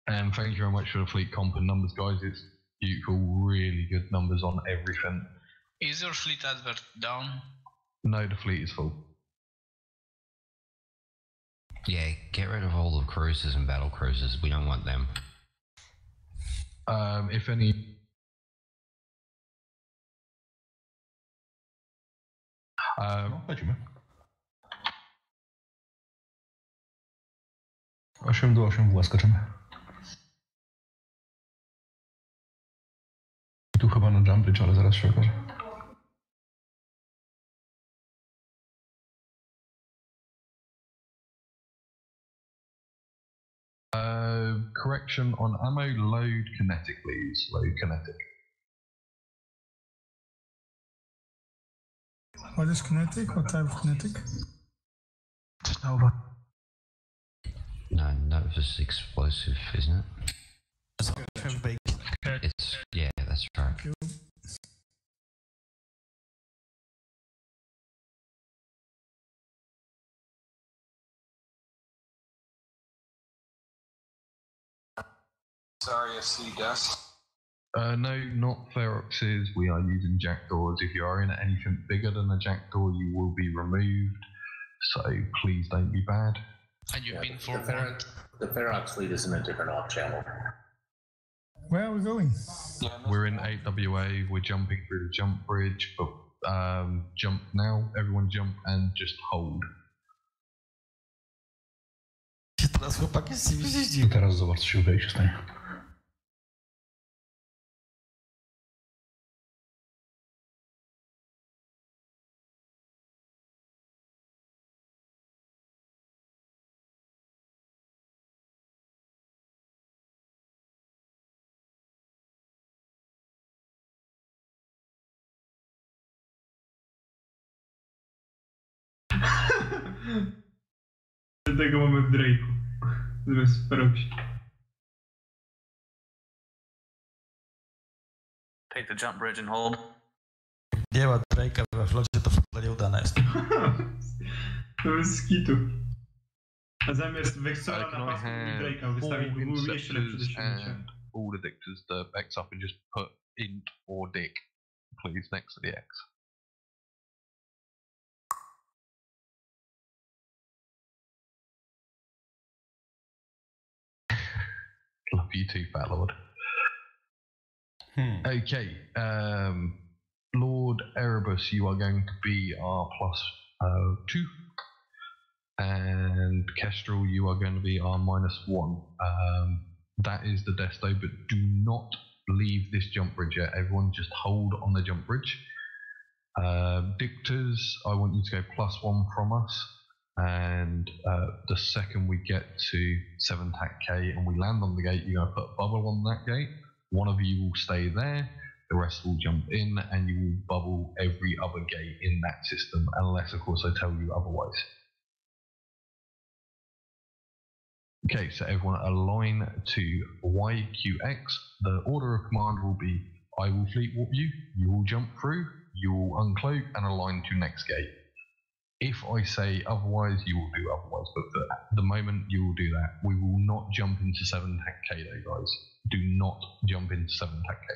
And thank you very much for the fleet comp and numbers, guys. It's beautiful, really good numbers on everything. Is your fleet advert down? No, the fleet is full. Yeah, get rid of all the cruisers and battle cruisers. We don't want them. If any... No, lecimy. 8 do 8 w skaczemy. Tu chyba na jump bridge, ale zaraz się okaże. Correction on ammo, load kinetic, please. Load kinetic. What is kinetic? What type of kinetic? Nova. No, Nova's explosive, isn't it? It's, yeah, that's right. Thank you. Sorry, I see dust. No, not Feroxes. We are using jackdaws. If you are in anything bigger than a jackdaw, you will be removed. So please don't be bad. And you've been forewarned. The Ferox fleet is in a different off channel. Where are we going? We're in 8WA. We're jumping through the jump bridge. But jump now. Everyone jump and just hold. Teraz chłopaki z nimi jeździ. I teraz zobacz, co się udaje się stanie. Dlatego mamy w Drake'u. Zamiast w Feroxie. Take the jump bridge and hold. Nie ma Drake'a we flocie, to flota nieudana jest. To jest skitu. A zamiast Vexora na pasku Drake'a wystawić, bo byłby jeszcze lepszy do ściągnięcia. All the dictors, the X up and just put int or dick, please, next to the X. Love you too, Fat Lord. Okay, Lord Erebus, you are going to be our +2, and Kestrel, you are going to be our -1. That is the desto, but do not leave this jump bridge yet. Everyone just hold on the jump bridge. Dictors, I want you to go +1 from us. And the second we get to 7 TAC K and we land on the gate, you're going to put a bubble on that gate. One of you will stay there, the rest will jump in, and you will bubble every other gate in that system, unless, of course, I tell you otherwise. Okay, so everyone align to YQX. The order of command will be, I will fleet warp you, you will jump through, you will uncloak, and align to next gate. If I say otherwise, you will do otherwise, but for the moment you will do that. We will not jump into 7 TAC K though, guys. Do not jump into 7 TAC K.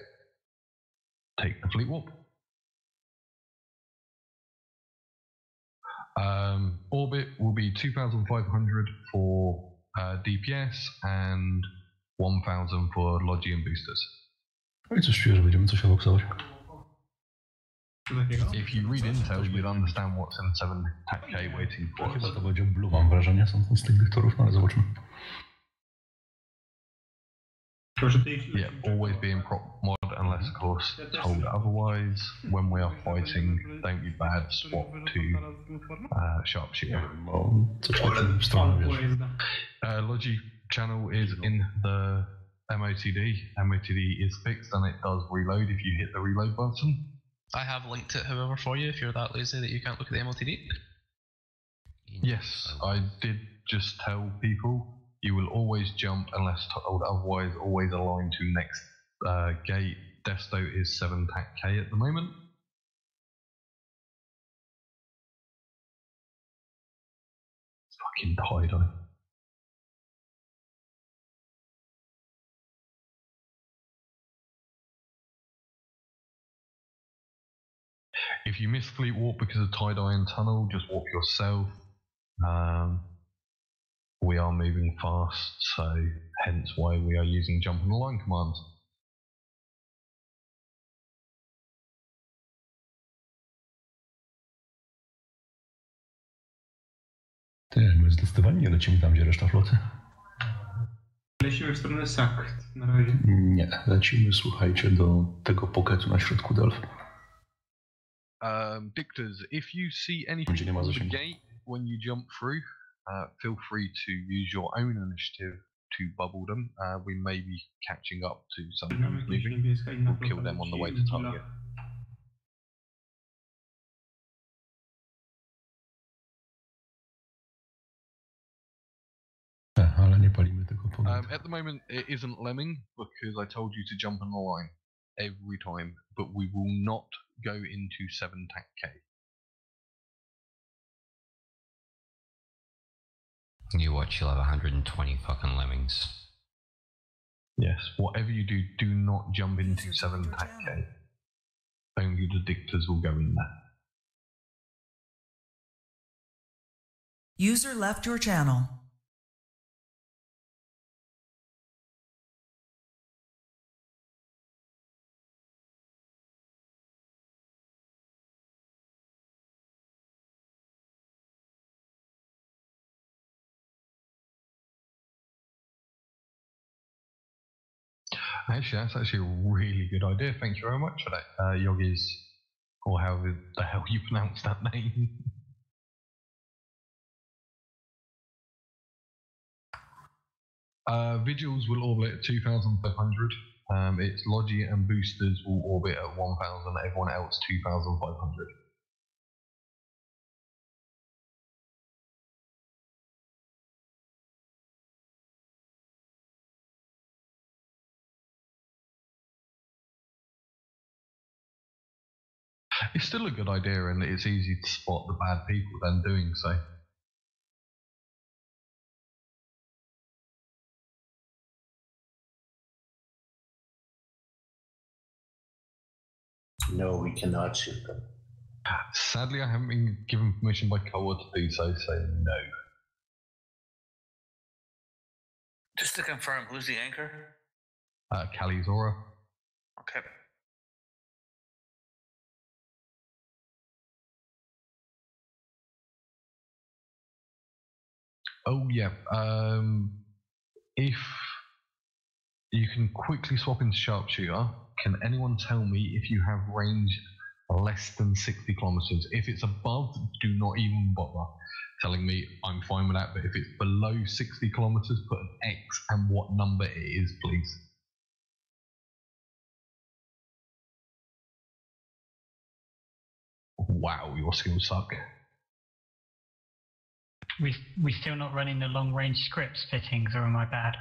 Take the fleet warp. Orbit will be 2,500 for DPS and 1,000 for Logi and boosters. No i coś czuję, że będziemy coś oboksować. If you read intel, you'd understand what's in 7 TAC K waiting for us. Chyba to będzie blue, mam wrażenie, są z tych dyktorów, no ale zobaczmy. Yeah, always be in prop mod unless, of course, told otherwise. When we are fighting, don't be bad, swap to sharpshooter. No, coś takiego w stronę, wiesz. Logi channel is in the MOTD. MOTD is fixed and it does reload if you hit the reload button. I have linked it, however, for you if you're that lazy that you can't look at the MLTD. Yes, I did just tell people you will always jump unless told otherwise, always align to next gate. Desto is 7 TAC K at the moment. Fucking tie-dye. If you miss Fleet Walk because of tie-dye and tunnel, just walk yourself. We are moving fast, so hence why we are using jump and align commands. My zdecydowanie nie lecimy tam, gdzie reszta floty. Lecimy w stronę Sakt na razie. Nie, lecimy, słuchajcie, do tego pokietu na środku Delf. Dictors, if you see anything on the gate when you jump through, feel free to use your own initiative to bubble them. We may be catching up to some who's moving. We'll kill them on the way to target. Ale nie palimy tego powodu. At the moment, it isn't lemming because I told you to jump on the line every time, but we will not go into 7 tank K. You watch, you'll have 120 fucking lemmings. Yes, whatever you do, do not jump into 7 tank K. Only the dictators will go in there. User left your channel. Actually, that's actually a really good idea. Thank you very much for that, Yogis, or however the hell you pronounce that name. Vigils will orbit at 2,500. Its Logi and boosters will orbit at 1,000. Everyone else 2,500. It's still a good idea, and it's easy to spot the bad people than doing so. No, we cannot shoot them. Sadly, I haven't been given permission by Koa to do so, so no. Just to confirm, who's the anchor? Kali Zora. Okay. Oh yeah. If you can quickly swap into sharpshooter, can anyone tell me if you have range less than 60 kilometers? If it's above, do not even bother telling me. I'm fine with that. But if it's below 60 kilometers, put an X and what number it is, please. Wow, your skills suck. We still not running the long range scripts fittings, or am I bad?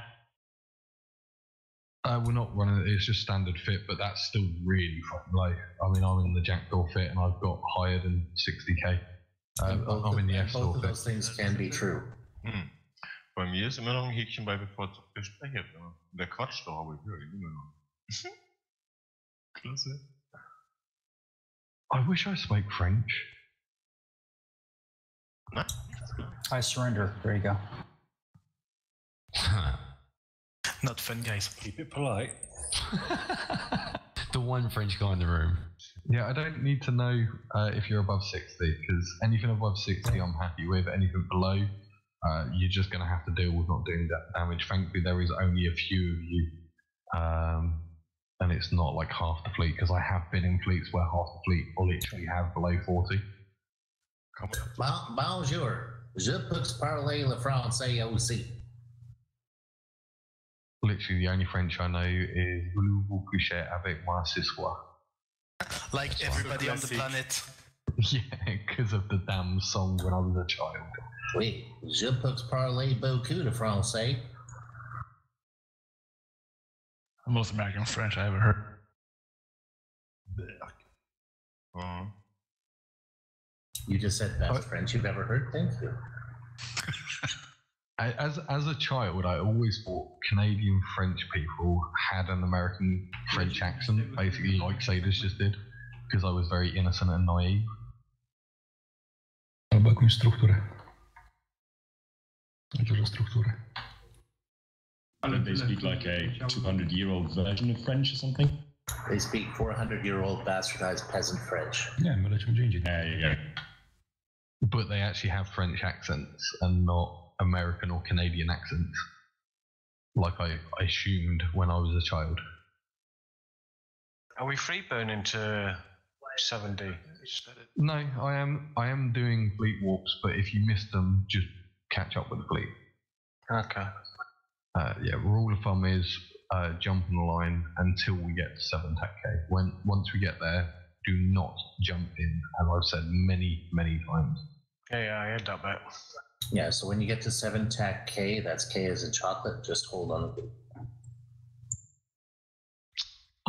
We're not running it, it's just standard fit, but that's still really fucking low. I mean, I'm in the Jackdaw fit and I've got higher than 60k. I'm in the S-Door both of fit. those things can be true. Bei mir ist immer noch ein Häkchen bei bevorzugt Gespräche. Der quatscht doch, aber ich höre ihn immer noch. Klasse. I wish I spoke French. I surrender. There you go. Not fun, guys. Keep it polite. The one French guy in the room. Yeah, I don't need to know if you're above 60, because anything above 60 I'm happy with. Anything below, you're just going to have to deal with not doing that damage. Thankfully, there is only a few of you, and it's not like half the fleet, because I have been in fleets where half the fleet will literally have below 40. Bonjour. Je peux parler le français aussi. Literally, the only French I know is voulez-vous coucher avec moi ce soir? Like everybody on the planet. Yeah, because of the damn song when I was a child. Oui, je peux parler beaucoup de français. The most American French I ever heard. You just said best French you've ever heard. Thank you. As a child, I always thought Canadian French people had an American French accent, basically like Saders just did, because I was very innocent and naive. Albo jakąś strukturę. Dużo struktury. Ale they speak like a 200-year-old version of French or something? They speak 400-year-old bastardized peasant French. Nie, my lecimy gdzie indziej. There you go. But they actually have French accents and not American or Canadian accents, like I assumed when I was a child. Are we free burning to 7D? No, I am doing fleet warps, but if you miss them, just catch up with the fleet. Okay. Yeah, rule of thumb is jump on the line until we get to 7 TAC-K. Once we get there, do not jump in, as I've said many times. Yeah, I heard that bit. Yeah, so when you get to 7 TAC-K, that's K as in chocolate, just hold on.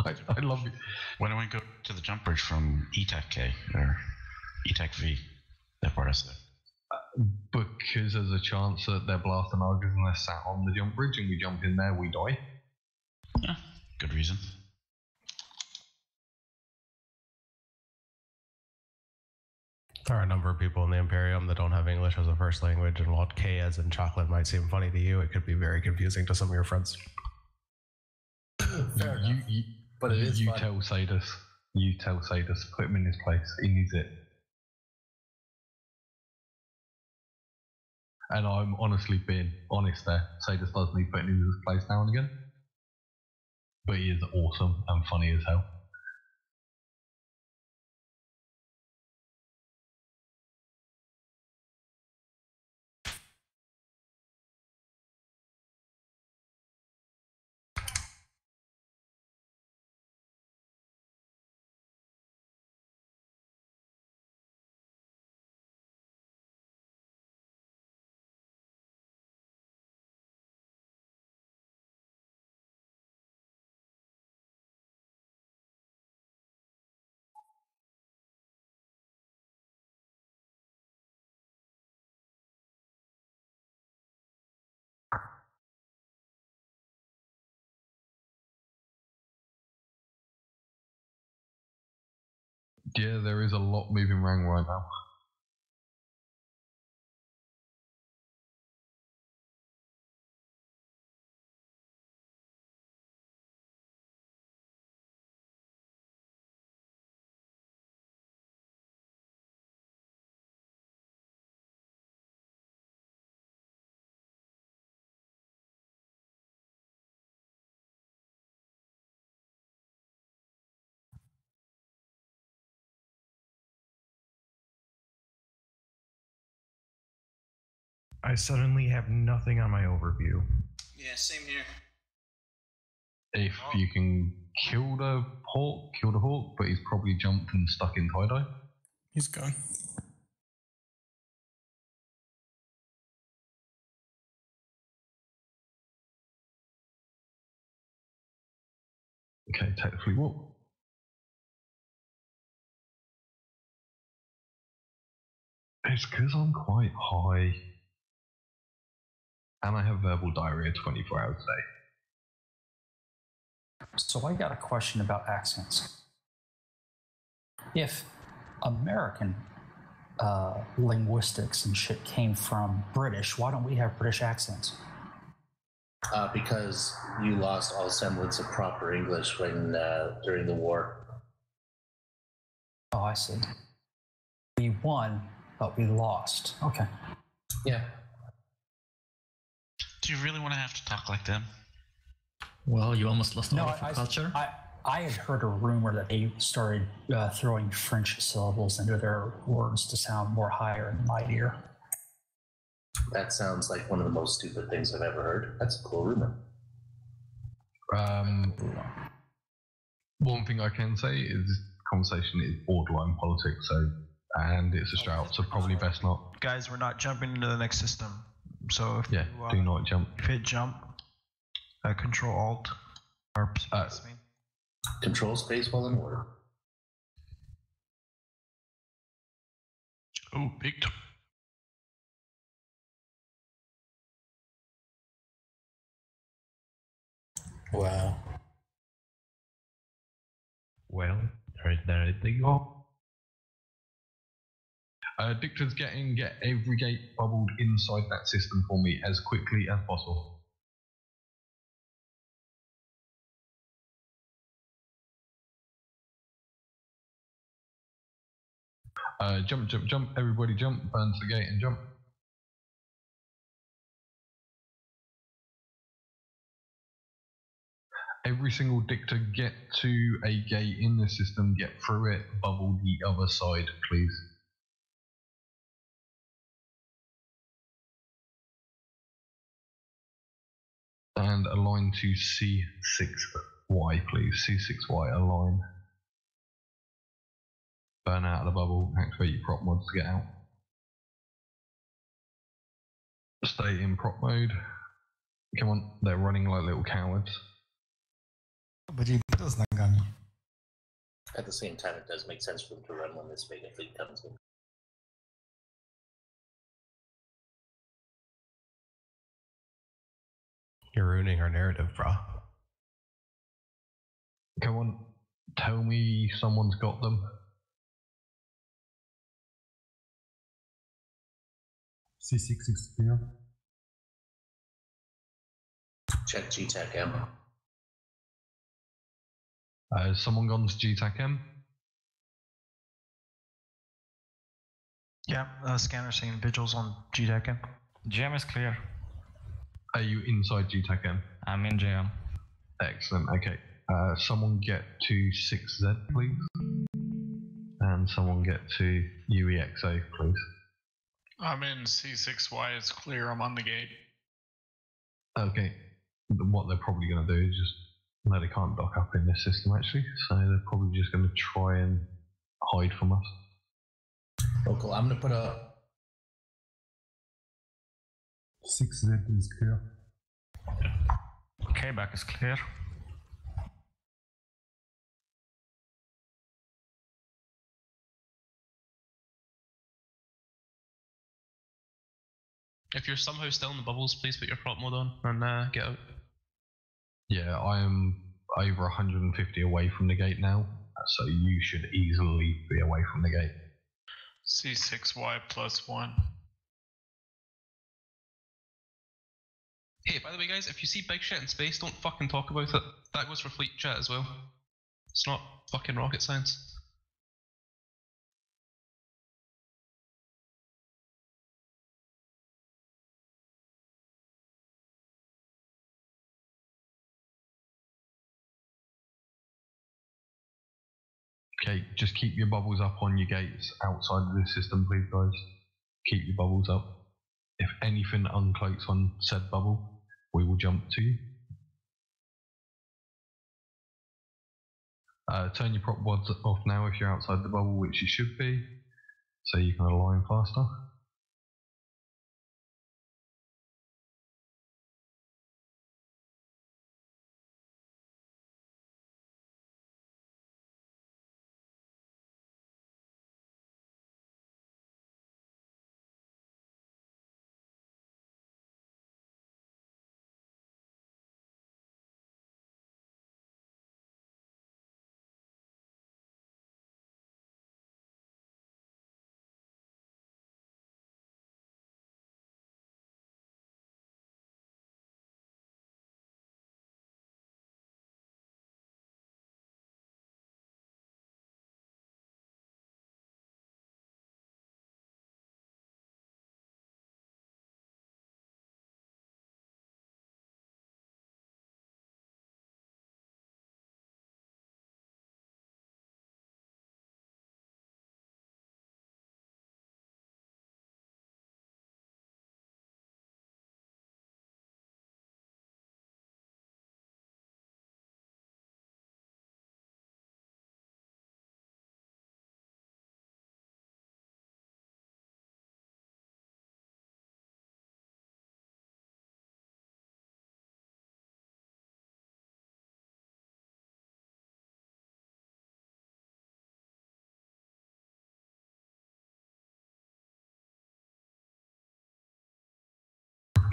I love it. Why don't we go to the jump bridge from ETAC-K, or ETAC-V, that part us there? Because there's a chance that they're blasting our guns and they're sat on the jump bridge and we jump in there, we die. Yeah, good reason. There are a number of people in the Imperium that don't have English as a first language, and while K as in chocolate might seem funny to you, it could be very confusing to some of your friends. Fair enough. But it is you fun. tell Sadus. You tell Sadus, put him in his place. He needs it. And I'm honestly being honest there. Sadus does need putting in his place now and again. But he is awesome and funny as hell. Yeah, there is a lot moving around right now. I suddenly have nothing on my overview. Yeah, same here. If you can kill the hawk, but he's probably jumped and stuck in tie-dye. He's gone. Okay, take the fleet walk. It's because I'm quite high. And I have verbal diarrhea 24 hours a day. So I got a question about accents. If American linguistics and shit came from British, why don't we have British accents? Because you lost all semblance of proper English when during the war. Oh, I see. We won, but we lost. Okay. Yeah. Do you really want to have to talk like them? Well, you almost lost all of your culture. I had heard a rumor that they started throwing French syllables into their words to sound more higher and mightier. That sounds like one of the most stupid things I've ever heard. That's a cool rumor. One thing I can say is this conversation is borderline politics, and it's a strap, so probably best not. Guys, we're not jumping into the next system. So if do not jump. If hit jump, Control Alt or space. Control space while in order. Oh, big time. Wow. Well, Alright, there they go. Dictators get every gate bubbled inside that system for me as quickly as possible. Jump, jump, jump, everybody jump, burn to the gate and jump. Every single dictator get to a gate in the system, get through it, bubble the other side, please. And align to C6Y, please. C6Y, align. Burn out of the bubble, activate your prop mods to get out. Stay in prop mode. Come on, they're running like little cowards. At the same time, it does make sense for them to run when this big fleet comes in. You're ruining our narrative, bro. Come on, tell me someone's got them. C6 is clear. Check GTAC M. Has someone gone to GTAC M? Yeah, scanner saying vigils on GTAC M. GM is clear. Are you inside GTAC M? I'm in GM. Excellent, okay. Someone get to 6Z, please. And someone get to UEXO, please. I'm in C6Y, it's clear, I'm on the gate. Okay, what they're probably going to do is just, no, they can't dock up in this system actually, so they're probably just going to try and hide from us. Local, I'm going to put a 6Z is clear. Okay, back is clear. If you're somehow still in the bubbles, please put your prop mode on and get out. Yeah, I am over 150 away from the gate now, so you should easily be away from the gate. C6Y +1. Hey, by the way, guys, if you see big shit in space, don't fucking talk about it. That goes for fleet chat as well. It's not fucking rocket science. Okay, just keep your bubbles up on your gates outside of this system, please, guys. Keep your bubbles up. If anything uncloaks on said bubble, we will jump to you. Turn your prop mods off now if you're outside the bubble, which you should be, so you can align faster.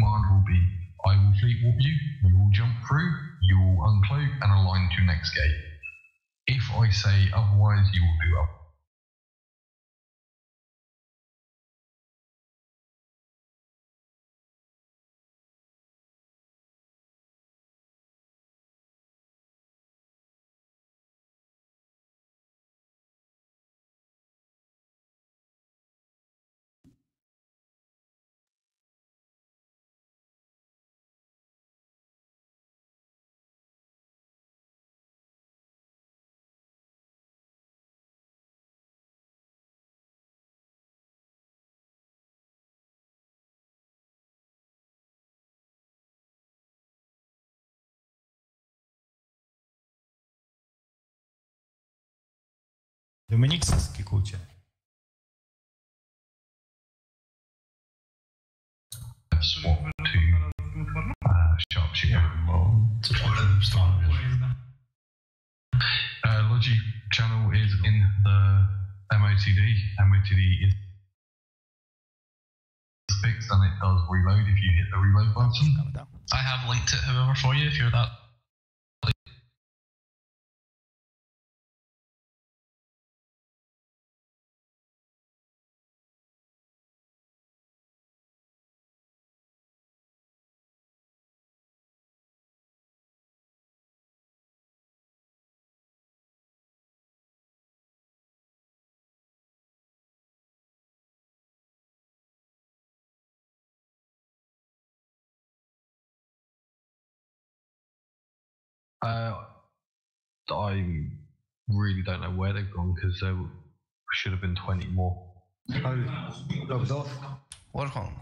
Command will be, I will fleet warp you, you will jump through, you will uncloak and align to next gate. If I say otherwise, you will do up. Dominik, skikujcie. Swap to sharpshooter. Logic channel is in the MOTD. MOTD is fixed and it does reload if you hit the reload button. I have linked it, however, for you if you're that. I really don't know where they've gone because there should have been 20 more. Logged off. Welcome.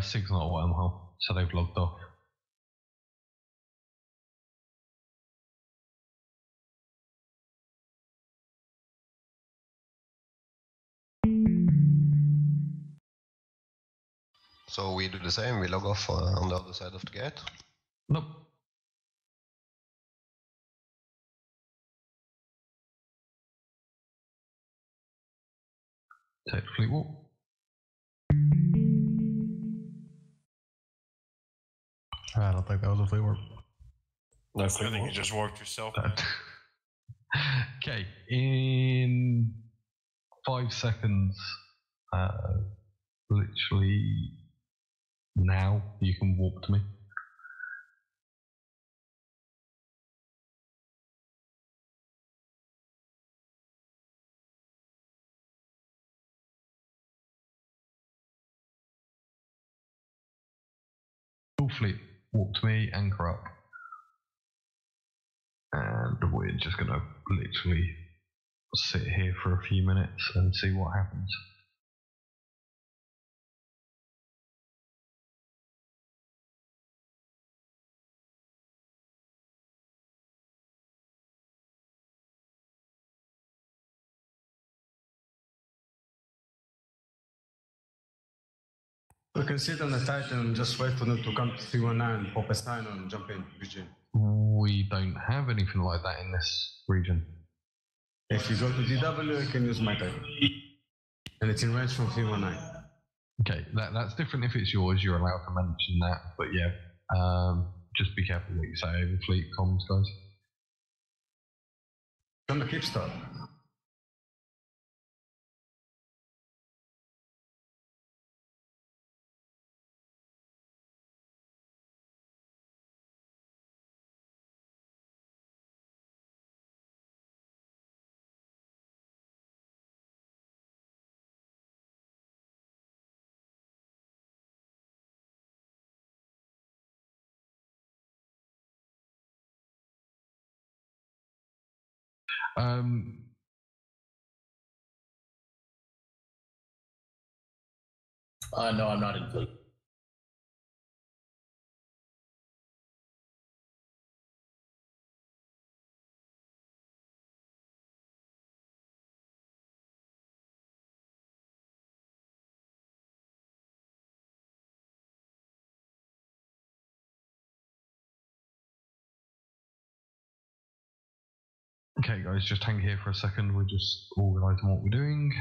Signal wormhole, so they've logged off. So we do the same, we log off on the other side of the gate? Nope. Take the fleet walk. I don't think that was a fleet walk. No, I think you just walked yourself. Okay, in 5 seconds, literally now, you can walk to me. Full fleet, walk to me, anchor up. And we're just going to literally sit here for a few minutes and see what happens. We can sit on the Titan and just wait for them to come to 319, pop a sign and jump in, Eugene. We don't have anything like that in this region. If you go to DW, you can use my Titan. And it's in range from 319. Okay, that's different if it's yours, you're allowed to mention that, but yeah, just be careful what you say over fleet comms, guys. On the keep stop. No, I'm not in fleet. Okay guys, just hang here for a second, we're just organising what we're doing.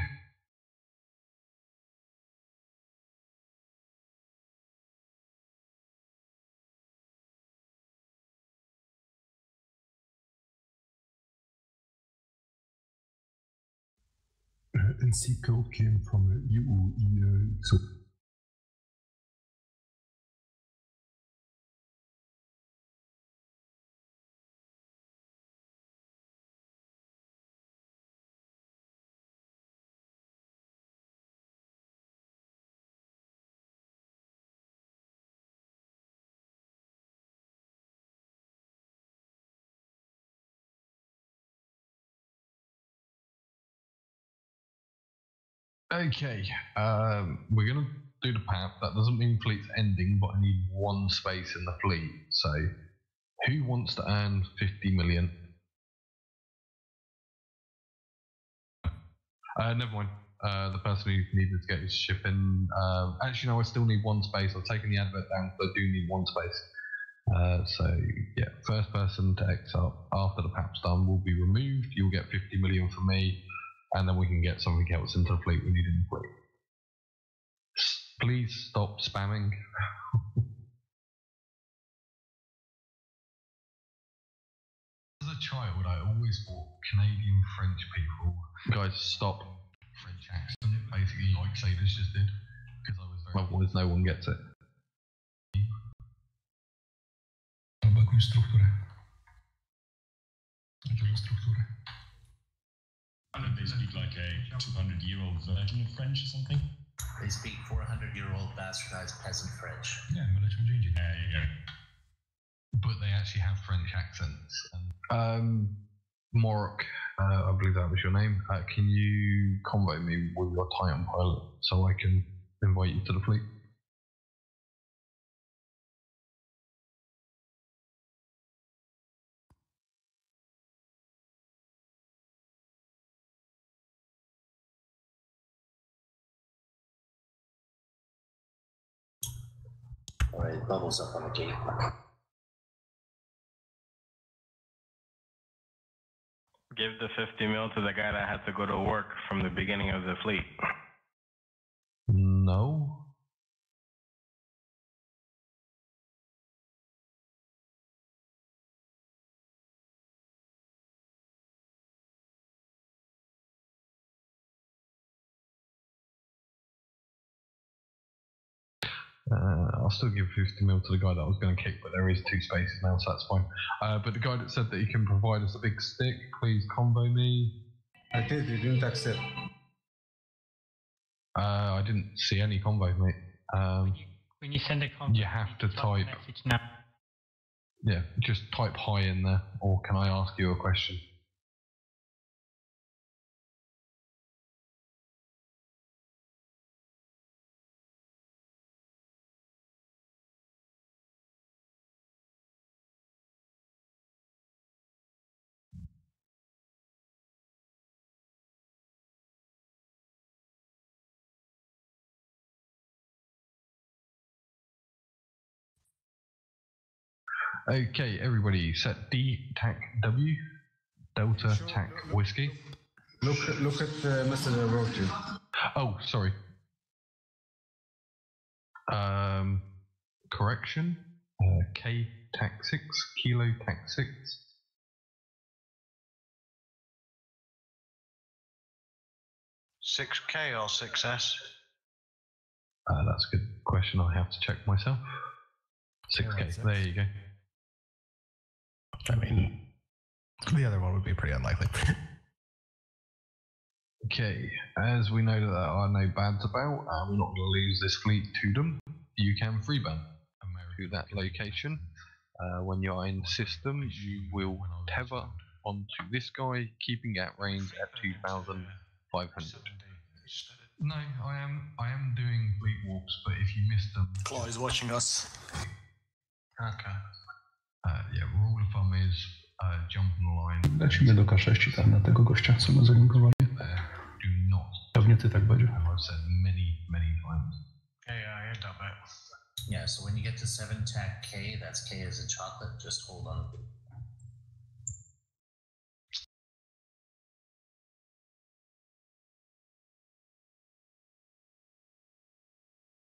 NC code came from UE, so Okay, we're gonna do the path. That doesn't mean fleet's ending, but I need one space in the fleet. So, who wants to earn 50 million? Never mind. The person who needed to get his ship in. Actually, no, I still need one space. I've taken the advert down, so I do need one space. So, yeah, first person to exit after the pap's done will be removed. You'll get 50 million from me, and then we can get something else into the fleet we need in the fleet. Please stop spamming. As a child, I always thought Canadian French people, guys, stop French accent, basically like Saders just did, because I was very. Otherwise, no one gets it. albo jakąś strukturę. Dużą strukturę. They speak like a 200-year-old version of French or something? They speak 400-year-old bastardized peasant French. Nie, my lecimy gdzie indziej. There you go. But they actually have French accents. Morok, I believe that was your name. Can you convo me with your Titan pilot so I can invite you to the fleet? Alright, bubbles up on the gate. Give the 50 mil to the guy that had to go to work from the beginning of the fleet. No. I'll still give 50 mil to the guy that I was going to kick, but there is 2 spaces now, so that's fine. But the guy that said that he can provide us a big stick, please convo me. I did, you didn't accept. I didn't see any convo, mate. When you send a convo, you have to type. Message now. Yeah, just type hi in there, or can I ask you a question? Okay, everybody, set D, TAC W, Delta, TAC Whiskey. Look at the message I wrote you. Oh, sorry. Correction. K, TAC 6, Kilo, TAC 6. $6K or 6S? That's a good question. I have to check myself. 6K. There you go. I mean, the other one would be pretty unlikely. Okay, as we know that there are no bans about, we're not going to lose this fleet to them. You can freeban to that location. When you're in system, you will tether onto this guy, keeping at range at 2,500. No, I am doing fleet walks, but if you missed them... Claw is watching us. Okay. Yeah, rule of thumb is jump on the line. Lecimy do K6 tam na tego gościa, co ma zalinkowanie. Do not. Pewnie ty tak będzie. I've said many times. Yeah, I heard that bit. Yeah, so when you get to 7 TAC K, that's K as in chocolate, just hold on.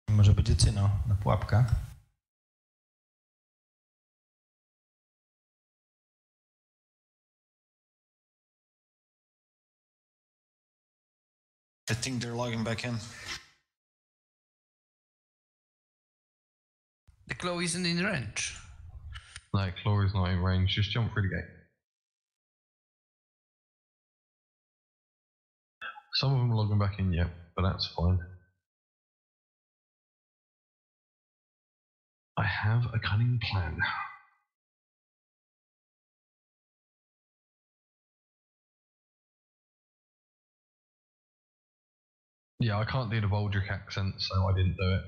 Może będzie cyno na pułapkę. I think they're logging back in. The claw isn't in range. No, claw is not in range. Just jump through the gate. Some of them are logging back in yet, but that's fine. I have a cunning plan. Yeah, I can't do the Voldric accent, so I didn't do it.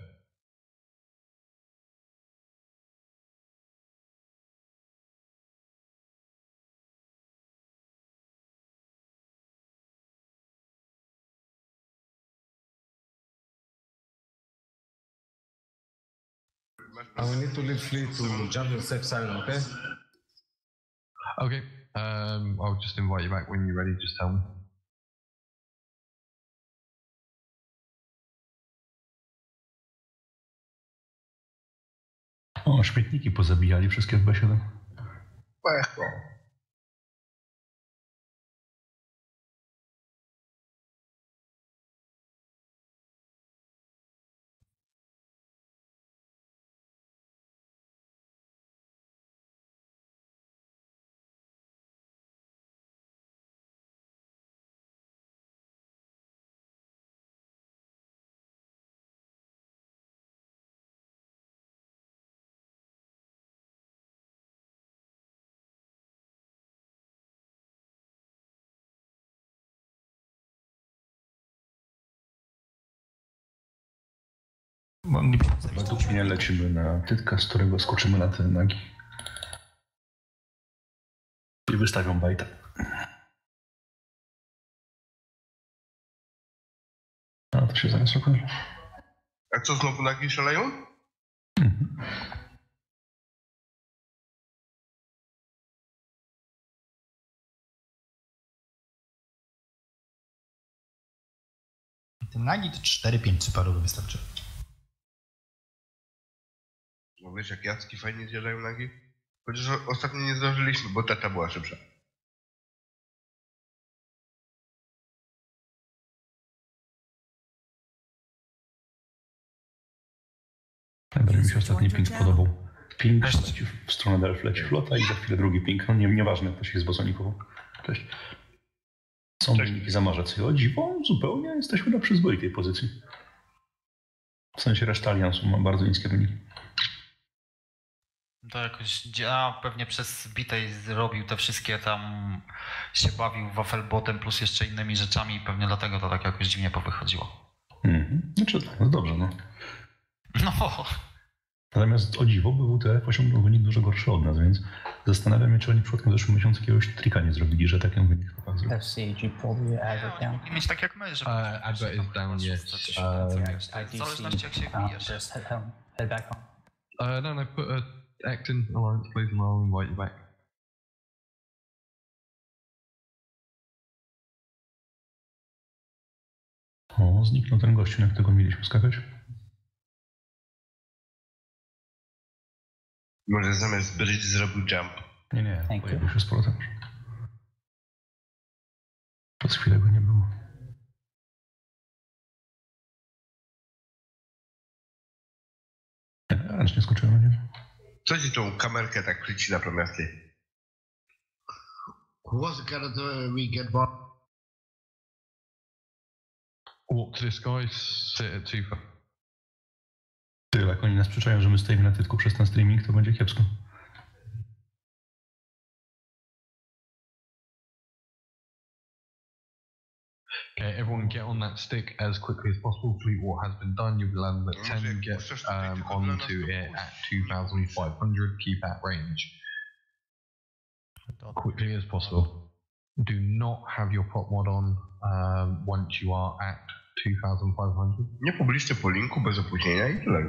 And we need to leave fleet to jump the safe side, okay? Okay, I'll just invite you back when you're ready, just tell me. O, śmietniki pozabijali wszystkie w B7. Według mnie lecimy na tytka, z którego skoczymy na te nagi. I wystawią bajta. A to się zaraz okaże. A co, znowu nagi szaleją? Ten nagi to 4-5 przypadów wystarczy. No wiesz, jak jacki fajnie zjeżdżają nagi? Chociaż ostatnio nie zdążyliśmy, bo tata była szybsza. Najbardziej mi się ostatni ping podobał. Ping leci w stronę Delph, leci flota i za chwilę drugi ping. No nieważne, ktoś ich zbozonikował. Cześć. Są wyniki za marzec. O dziwo, zupełnie jesteśmy na przyzwoitej pozycji. W sensie reszta aliansu ma bardzo niskie wyniki. To jakoś, pewnie przez bitej zrobił te wszystkie tam, się bawił wafelbotem plus jeszcze innymi rzeczami i pewnie dlatego to tak jakoś dziwnie powychodziło. Znaczy, no dobrze, no. No. Natomiast o dziwo BWTF osiągnął wynik dużo gorszy od nas, więc zastanawiam się, czy oni w przypadku w zeszłym miesiącu jakiegoś trika nie zrobili, że taką wynik chłopak zrobił. Mogli mieć tak jak my, że... Advert is down, yes. W zależności jak się bijesz. No, put Acton Alliance, please, and I'll invite you back. O, zniknął ten gościu, na którego mieliśmy skakać. Może zamiast bridge zrobił jump. Nie, pojawił się z powrotem. Przez chwilę go nie było. Ja ręcznie skoczyłem na niego. Co ci tą kamerkę tak kręci na promiastej? What's it gonna do when we get one? Walk to this guy, sit at 2. Ty, jak oni nas przyczają, że my stoimy na tytku przez ten streaming, to będzie kiepsko. Okay, everyone get on that stick as quickly as possible. Fleet War has been done. You'll be landing at 10. Get onto it at 2,500. Keep at range. Quickly as possible. Do not have your prop mod on once you are at 2,500. Nie publiczcie po linku bez opóźnienia i tyle.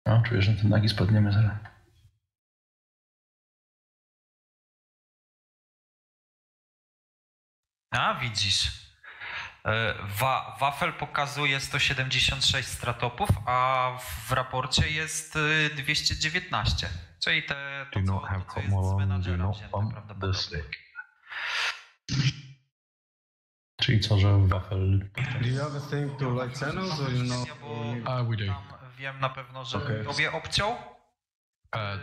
No, czuję, że ten nagi spadniemy zaraz. A, widzisz. Wafel pokazuje 176 stratopów, a w raporcie jest 219. Czyli te Do not have co jest z menadżera do not wzięte bump prawdopodobnie. the stick. Czyli co, że wafel... Do you have a thing to light channels or you know? We do. Wiem na pewno, że Okay. tobie obciął.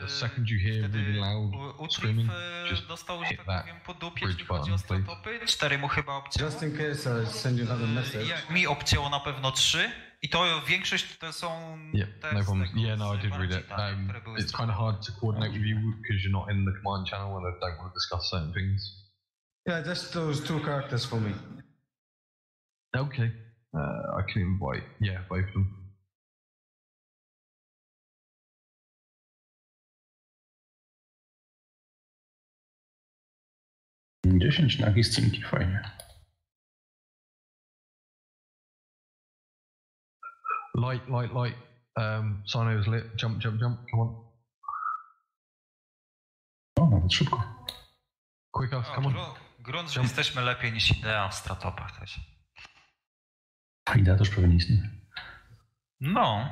The second you hear really loud screaming, just dostał, że hit tak that powiem, po dupie, bridge jeśli chodzi o button, please. stratopy. 4 mu chyba obcięło. Just in case I send you another message. Mi obcięło na pewno 3 i to większość to są te No z problem. tego, Yeah, no, I z did read it. bardziej które były It's kind of hard to coordinate with you because you're not in the command channel and I don't want to discuss certain things. Yeah, just those 2 characters for me. Okay. I can invite, both of them. 10 nagi scinki, fajnie. Light. Sino's lit. Jump. Come on. O, nawet szybko. Quick off, come on. Grunt, że jesteśmy lepiej niż idea w stratopach też. A idea też pewnie istnieje. No.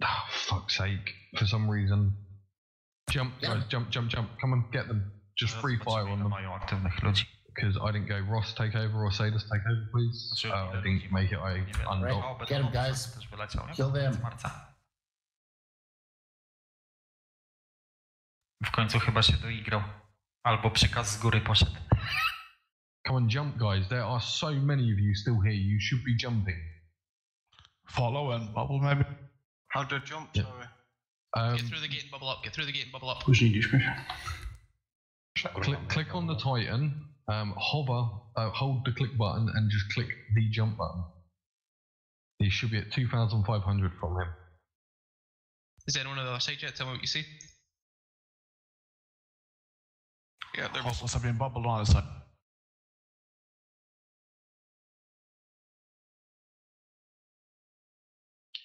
Oh, fuck's sake. For some reason. Jump, guys, jump. Come on, get them. Just free fire on them. Mają aktywnych ludzi. Because I didn't go Ross take over or Sadus take over, please. I didn't make it. I undocked. Get him, guys. Kill them. W końcu chyba się doigrał. Albo przekaz z góry poszedł. Come on, jump, guys. There are so many of you still here. You should be jumping. Follow and bubble, maybe. How to jump, Yeah. sorry. Get through the gate and bubble up. Get through the gate and bubble up. Spóźniliśmy się. Click on the Titan. Hover, hold the click button and just click the jump button. You should be at 2,500 from him. Is anyone on the other side yet? Tell me what you see. Yeah, they're hopeless. I've been bubbled on this side.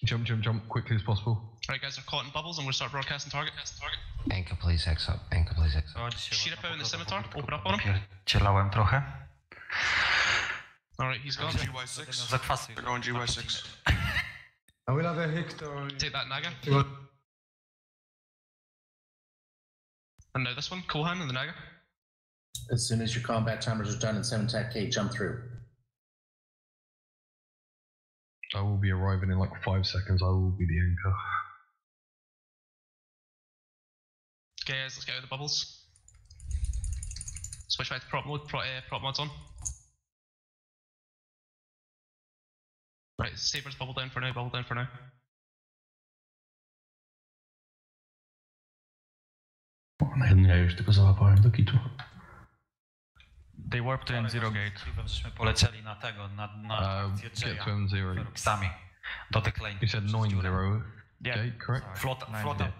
Jump quickly as possible. Alright, guys, they're caught in bubbles and we'll start broadcasting target. Anchor, please, X up. Anchor, please, X up. Sheet up out in the scimitar. Open up on him. Cielałem trochę. Alright, he's gone. GY6. Zakwasy. They're going GY6. I will have a Hector. Take that, Naga. And now this one, Kohan and the Naga. As soon as your combat timers are done in 7-10K, jump through. I will be arriving in like 5 seconds. I will be the anchor. Okay, guys, let's get out of the bubbles. Switch back to prop mode. Prop mode's on. Right, Saber's bubble down for now. Bubble down for now. Na jednym ja już tylko załapałem do kitu. They warped in zero gate. Żeśmy polecieli na tego, na akcję Get to M0. sami. Do tych lane. You said 9-0 gate, correct? Flota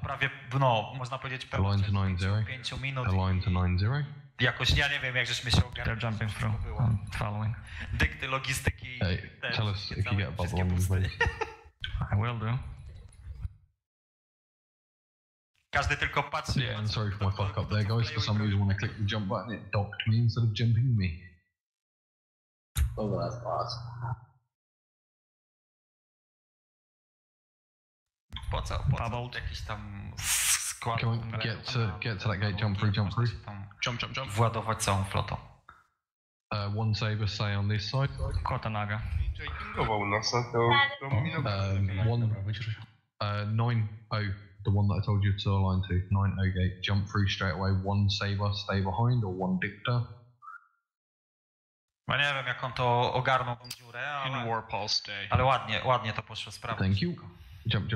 prawie, no, można powiedzieć pewnie Align to 9-0. 5 minut. Align to 9-0. Jakoś, ja nie wiem, jak żeśmy się ogarnęli. They're jumping through. I'm following. Dykty, logistyki. Hey, tell us if you get a bubble on them, please. I will do. Każdy tylko patrzy. Yeah, and sorry for my fuck up there, guys. For some reason, when I clicked the jump button, it docked me instead of jumping me. Oh, that's awesome. Po co jakiś tam skład? Come on, get to that gate, jump through. Jump. Władować całą flotą. One saber, stay on this side. Kota Naga. 9-0, the one that I told you to align to. 9-0 gate, jump through straight away. One saber, stay behind, or one dictor. No nie wiem, jak on to ogarnął tą dziurę, ale ładnie to poszło sprawnie. Thank you. Jump.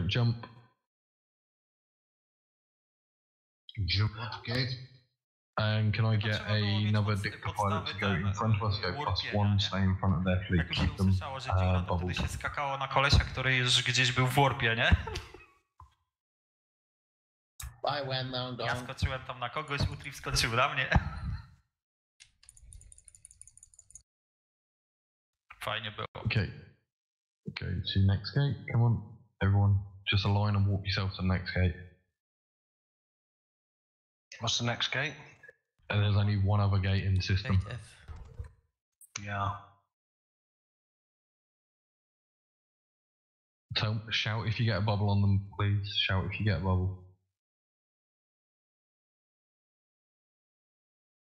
Jump gate. And can I get another dictor pilot to go in front of us? Go +1, stay in front of their fleet, keep them bubbled. Wtedy się skakało na kolesia, który już gdzieś był w warpie, nie? Ja skoczyłem tam na kogoś, Utri wskoczył na mnie. Fajnie było. Okay, to next gate. Come on, everyone. Just align and walk yourself to the next gate. What's the next gate? And there's only one other gate in the system. Yeah. Shout if you get a bubble on them, please. Shout if you get a bubble.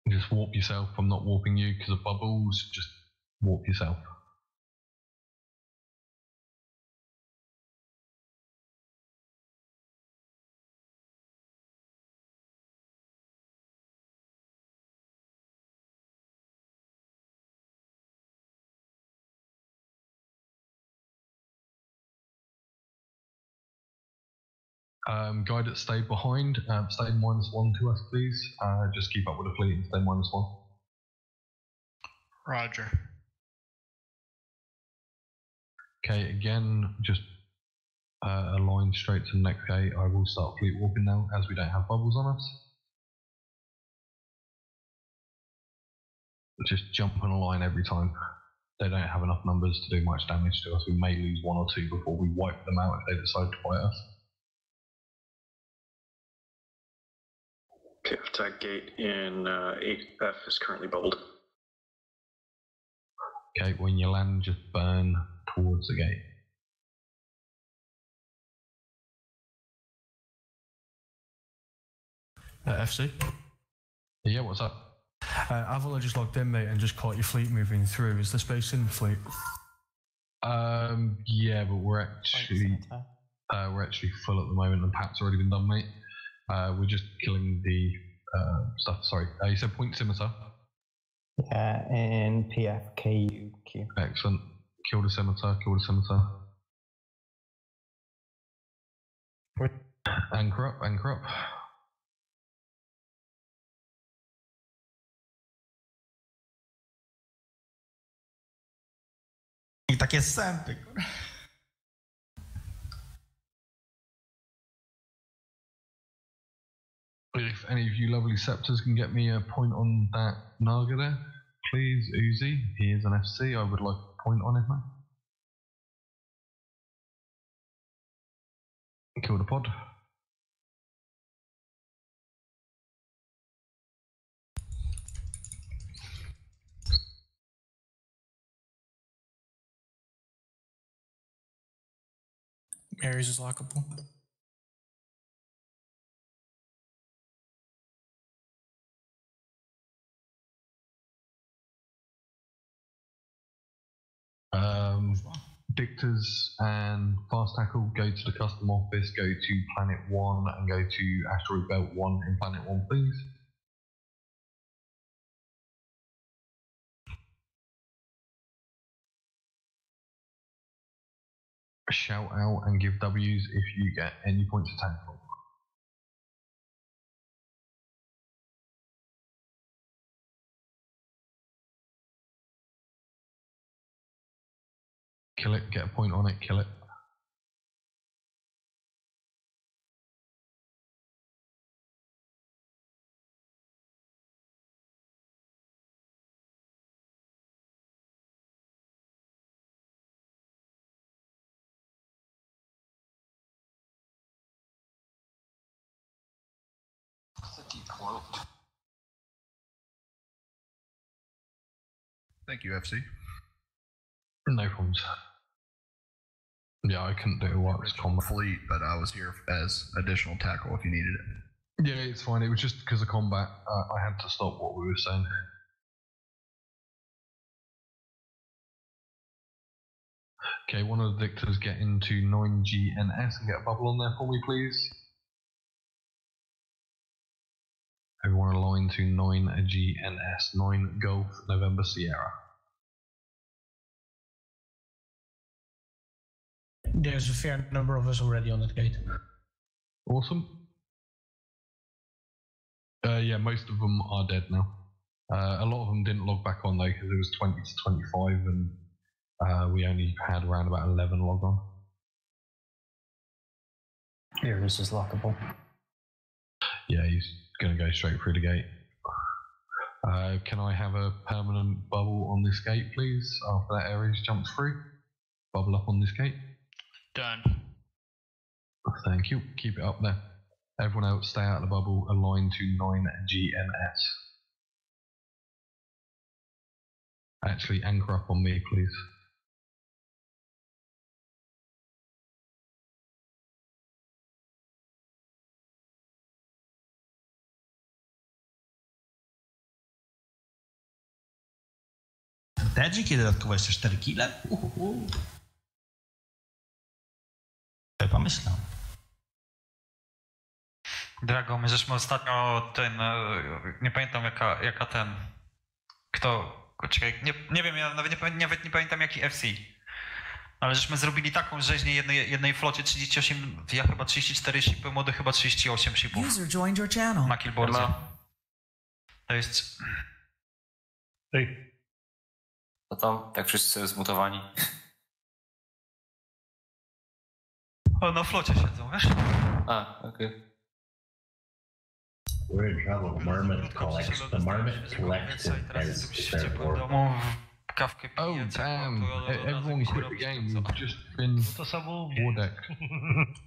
Just warp yourself. I'm not warping you because of bubbles. Just warp yourself. Guy that stayed behind, stay -1 to us, please. Just keep up with the fleet and stay -1. Roger. Okay, again, just align straight to the next gate. I will start fleet warping now as we don't have bubbles on us. Just jump on a line every time. They don't have enough numbers to do much damage to us. We may lose 1 or 2 before we wipe them out if they decide to fight us. Okay, attack gate in 8F is currently bubbled. Okay, when you land, just burn towards the gate. FC? Yeah, what's up? I've only just logged in, mate, and just caught your fleet moving through. Is there space in the fleet? Yeah, but we're actually full at the moment, and Pat's already been done, mate. We're just killing the stuff. Sorry, you said point scimitar. Yeah, and PFKUQ. Excellent. Kill the scimitar. Kill the scimitar. Anchor up. Anchor up. I takie sępy. If any of you lovely scepters can get me a point on that Naga there, please, Uzi. He is an FC. I would like a point on him, man. Kill the pod. Mary's is lockable. Dictors and Fast Tackle, go to the custom office, go to Planet 1 and go to Asteroid Belt 1 in Planet 1, please. Shout out and give W's if you get any points of tackle. Kill it, get a point on it, kill it. Thank you, FC. No problems. Yeah, I couldn't do it while it was combat. Fleet, but I was here as additional tackle if you needed it. Yeah, it's fine. It was just because of combat. I had to stop what we were saying. Okay, one of the victors get into 9GNS and get a bubble on there for me, please. Everyone align to 9GNS, 9 Golf November Sierra. There's a fair number of us already on that gate. Awesome. Yeah, most of them are dead now. A lot of them didn't log back on though because it was 20 to 25 and we only had around about 11 log on. Iris is lockable. Yeah, he's going to go straight through the gate. Can I have a permanent bubble on this gate, please? After that Ares jumps through. Bubble up on this gate. Done. Thank you. Keep it up there. Everyone else stay out of the bubble. Align to 9GNS. Actually, anchor up on me, please. Tedzik, kiedy dodatkowo jeszcze 4 kile? Chyba myślę. Drago, my żeśmy ostatnio nie pamiętam jaka czekaj, nie wiem, ja nawet nie pamiętam jaki FC. Ale żeśmy zrobili taką rzeźnię jednej flocie 38, ja chyba 34 shipy, młody chyba 38 shipów. User joined your channel. Na killboardzie. To jest... Ej. Co tam? Jak wszyscy zmutowani? O, na flocie siedzą, wiesz? A, okej. We're in trouble. The Marmot Collective has their board. Oh damn! Everyone quit the game. We've just been war decked.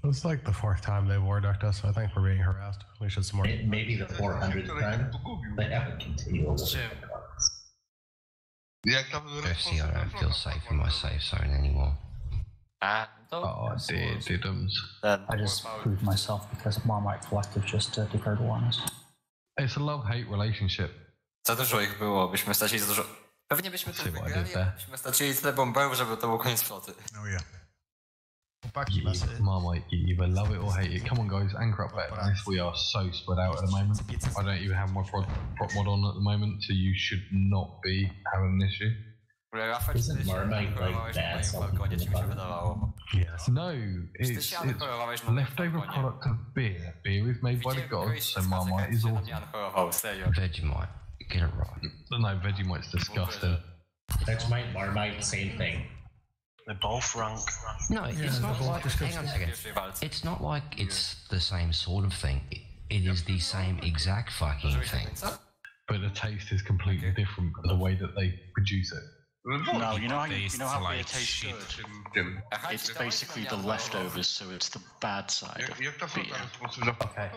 It's like the 4th time they war decked us. I think we're being harassed. We should some more. Maybe the 400th time. They haven't continued. FC, I don't feel safe in my safe zone anymore. Oh dear, diddums. I just proved myself because Marmite Collective just declared war on us. It's a love-hate relationship. Za dużo ich było, byśmy stracili za dużo. Pewnie byśmy to wygrali, ale byśmy stracili tyle bomberów, żeby to był koniec floty. Oh yeah. Marmite, you either love it or hate it. Come on guys, anchor up better than this. We are so spread out at the moment. I don't even have my prop mod on at the moment, so you should not be having an issue. Isn't Marmite like that? Yes. No, it's leftover product of beer. Beer is made by the gods, so Marmite is awesome. Vegemite, get it right. No, Vegemite's disgusting. Vegemite, Marmite, same thing. They're both wrong. No, it's not like. Hang on a second. It's not like it's the same sort of thing. It is the same exact fucking thing. But the taste is completely different. The way that they produce it. No, you know how beer tastes good? It's basically the leftovers, so it's the bad side of beer. Okay.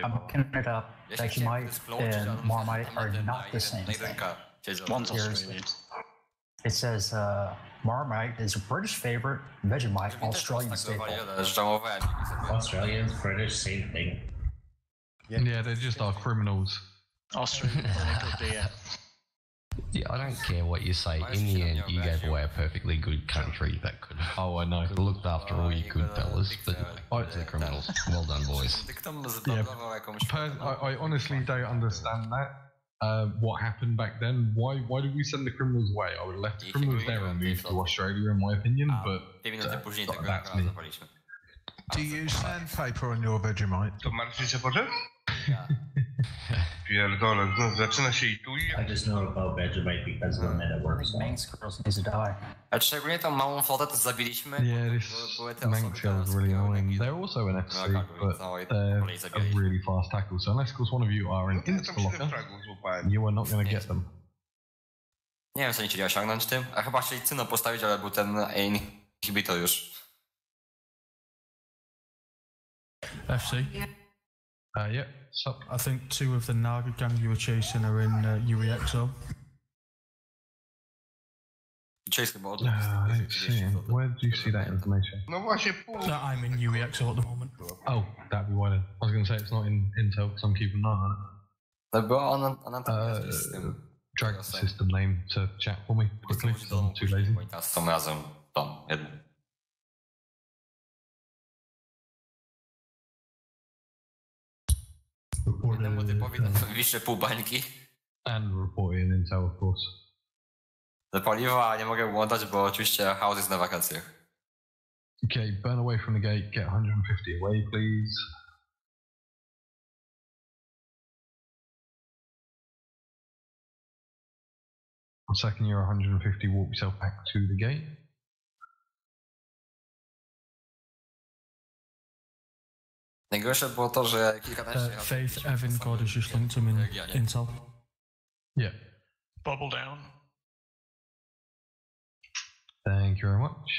I'm looking it up. Vegemite and Marmite are not the same thing. One's Australian. It says Marmite is a British favorite, Vegemite, Australian staple. Australians, British, same thing. Yeah, they just are criminals. Australian beer. Yeah, I don't care what you say. In the end, you gave away a perfectly good country that could I know. have looked after all you good fellas, but fight to the criminals. Well done, boys. Yeah, I honestly don't understand that. What happened back then? Why did we send the criminals away? I would have left the criminals there and moved to Australia, in my opinion. But that's me. Do you sandpaper on your Vegemite? To martwi się potem? Pierdolę, znów zaczyna się i tu i... I just know about Vegemite because of the men at work. Needs to die. A szczególnie tą małą flotę to zabiliśmy. Yeah, this Manx girl is really annoying. They're also an FC, but they're a really fast tackle. So unless, of course, one of you are an insta-locker, you are not going to get them. Nie wiem, co nie chcieli osiągnąć tym. A chyba chcieli cyno postawić, ale był ten inhibitor już. FC? Yeah, so I think 2 of the Naga gang you were chasing are in UEXO. Chase chyba od... I don't see him. Where did you see that information? No właśnie pół... I'm in UEXO at the moment. Oh, that'd be why then. I was going to say it's not in Intel because I'm keeping an eye on it. To była ona z tym... Drag the system name to chat for me quickly, so I'm too lazy. Z tą razem tam, jeden. Jednemu typowi wiszę pół bańki. And reporting Intel, of course. Do paliwa nie mogę łączać, bo oczywiście house jest na wakacjach. Okay, burn away from the gate, get 150 away, please. On second year 150, walk yourself back to the gate. Najgorsze było to, że kilkanaście... Faith Evan God has just linked him in Intel. Yeah. Bubble down. Thank you very much.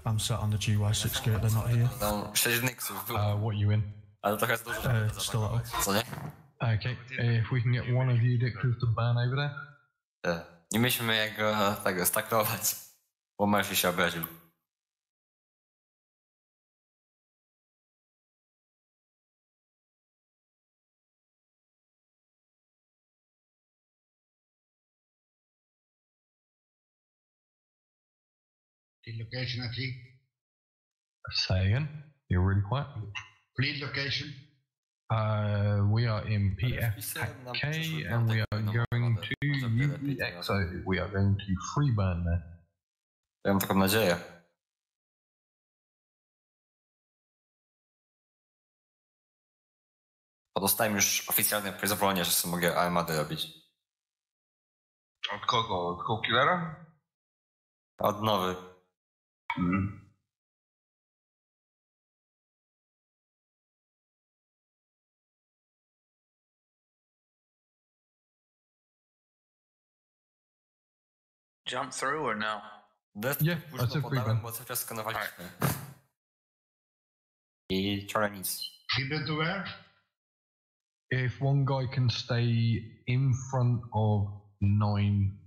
I'm sat on the GY6 gate, they're not here. Tam 6 niksów było. What are you in? Ale trochę jest dużo. Co nie? Okay, if we can get one of you dictors to burn over there. Nie mieliśmy jak go tego stakować, bo Mercy się obraził. Fleet location, I think. Say again. You're really quiet. Fleet location. We are in PFK and we are going to UEX, so we are going to freeburn there. Ja mam taką nadzieję. Bo dostałem już oficjalne pozwolenie, że sobie mogę AMAD robić. Od kogo? Od co-killera? Od nowy. Jump through or no? Yeah, that's a freeburn. Bo cały czas skanowaliśmy. I wczoraj nic. Freeburn to where? If one guy can stay in front of 9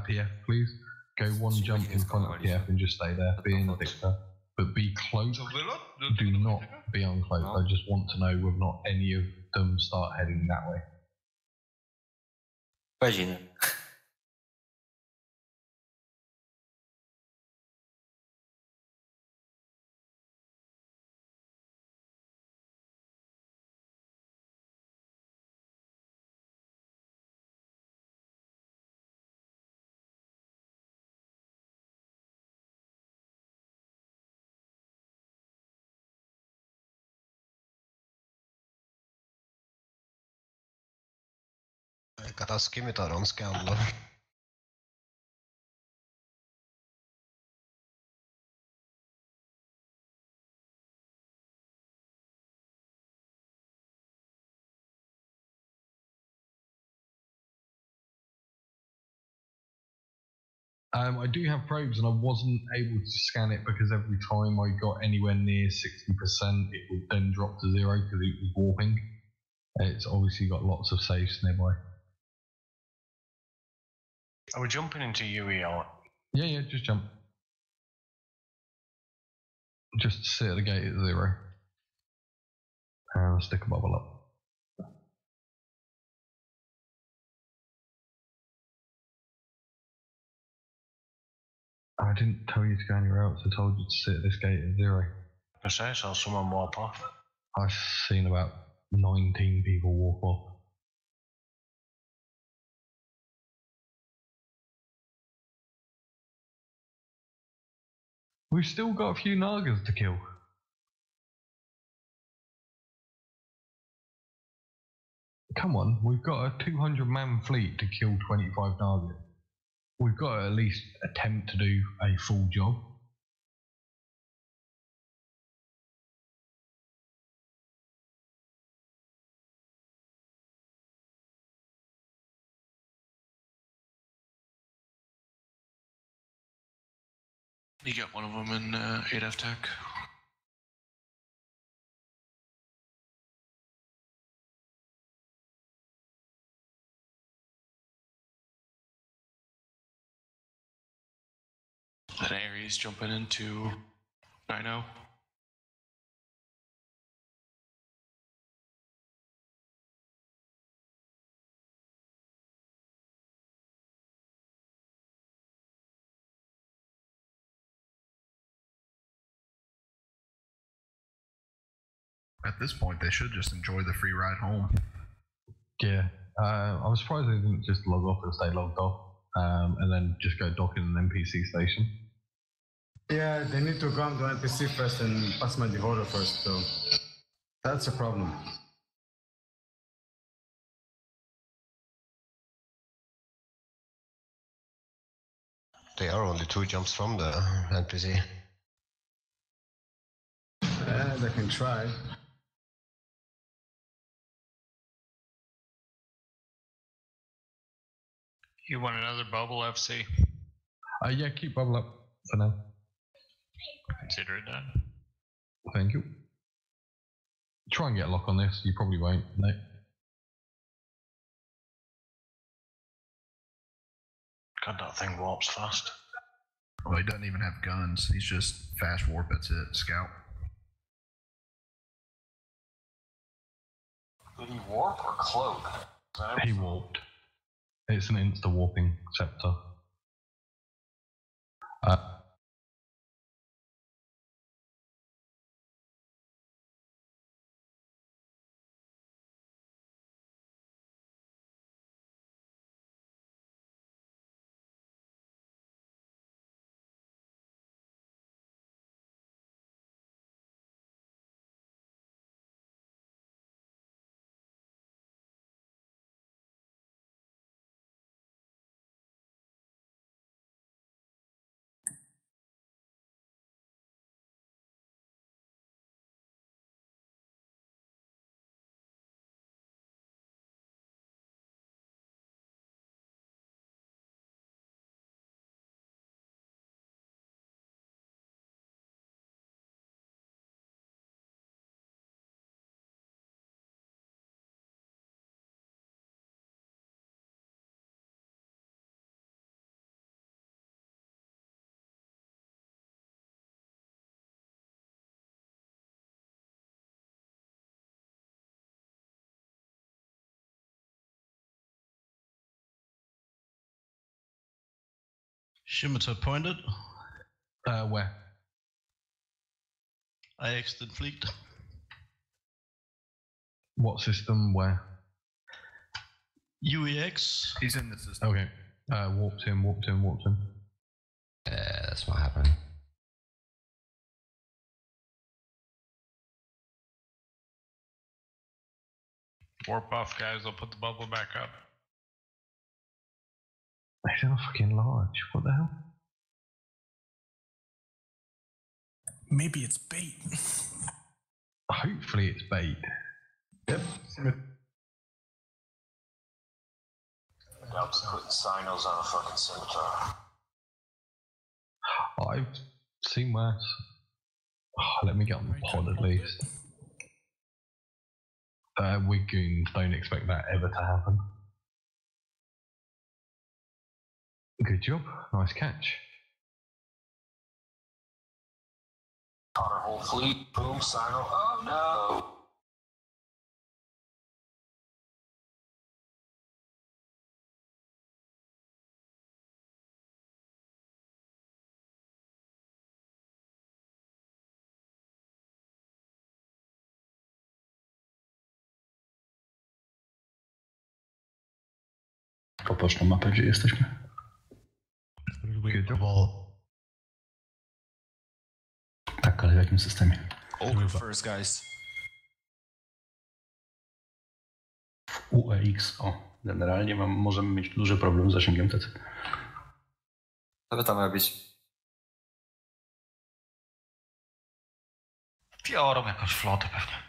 PF, please. Go one jump in front of PF and just stay there. Be in the picture. But be close. Do not be unclose. I just want to know whether or not any of them start heading that way. Godziny. Kataski mi tar scanner. I do have probes and I wasn't able to scan it because every time I got anywhere near 60%, it would then drop to 0 because it was warping. It's obviously got lots of safes nearby. Are we jumping into UEL? Yeah, just jump. Just sit at the gate at 0. And stick a bubble up. I didn't tell you to go anywhere else, I told you to sit at this gate at 0. I say, saw someone walk off. I've seen about 19 people walk off. We've still got a few Nagas to kill. Come on, we've got a 200-man fleet to kill 25 Nagas. We've got to at least attempt to do a full job. You get one of them in 8F Tech. And Aries jumping into 9-0. At this point, they should just enjoy the free ride home. Yeah, I was surprised they didn't just log off and stay logged off, and then just go dock in an NPC station. Yeah, they need to come to NPC first and pass my devoter first, so that's a problem. They are only 2 jumps from the NPC. Yeah, they can try. You want another bubble, FC? Yeah, keep bubble up for now. Consider it done. Thank you. Try and get a lock on this, you probably won't, no. God, that thing warps fast. Well, he doesn't even have guns. He's just fast warp, that's it. Scout. Did he warp or cloak? He warped. It's an insta-warping scepter. Scimitar pointed. Where? I exited fleet. What system? Where? UEX. He's in the system. Okay. Warped him. That's not happening. Warp off, guys. I'll put the bubble back up. He's in a fucking large. What the hell? Maybe it's bait. Hopefully it's bait. Yep. I'll just put signals on a fucking scimitar. I've seen worse. Let me get on the pod at least. We're goons. Don't expect that ever to happen. Good job. Nice catch. Caught our whole fleet. Boom, signal. Oh no! Popatrz na mapę, gdzie jesteśmy. Tak, ale w jakim systemie? All first, guys. UEX. O, generalnie możemy mieć duży problem z zasięgiem TC. Co by tam robić? Biorą jakąś flotę pewnie.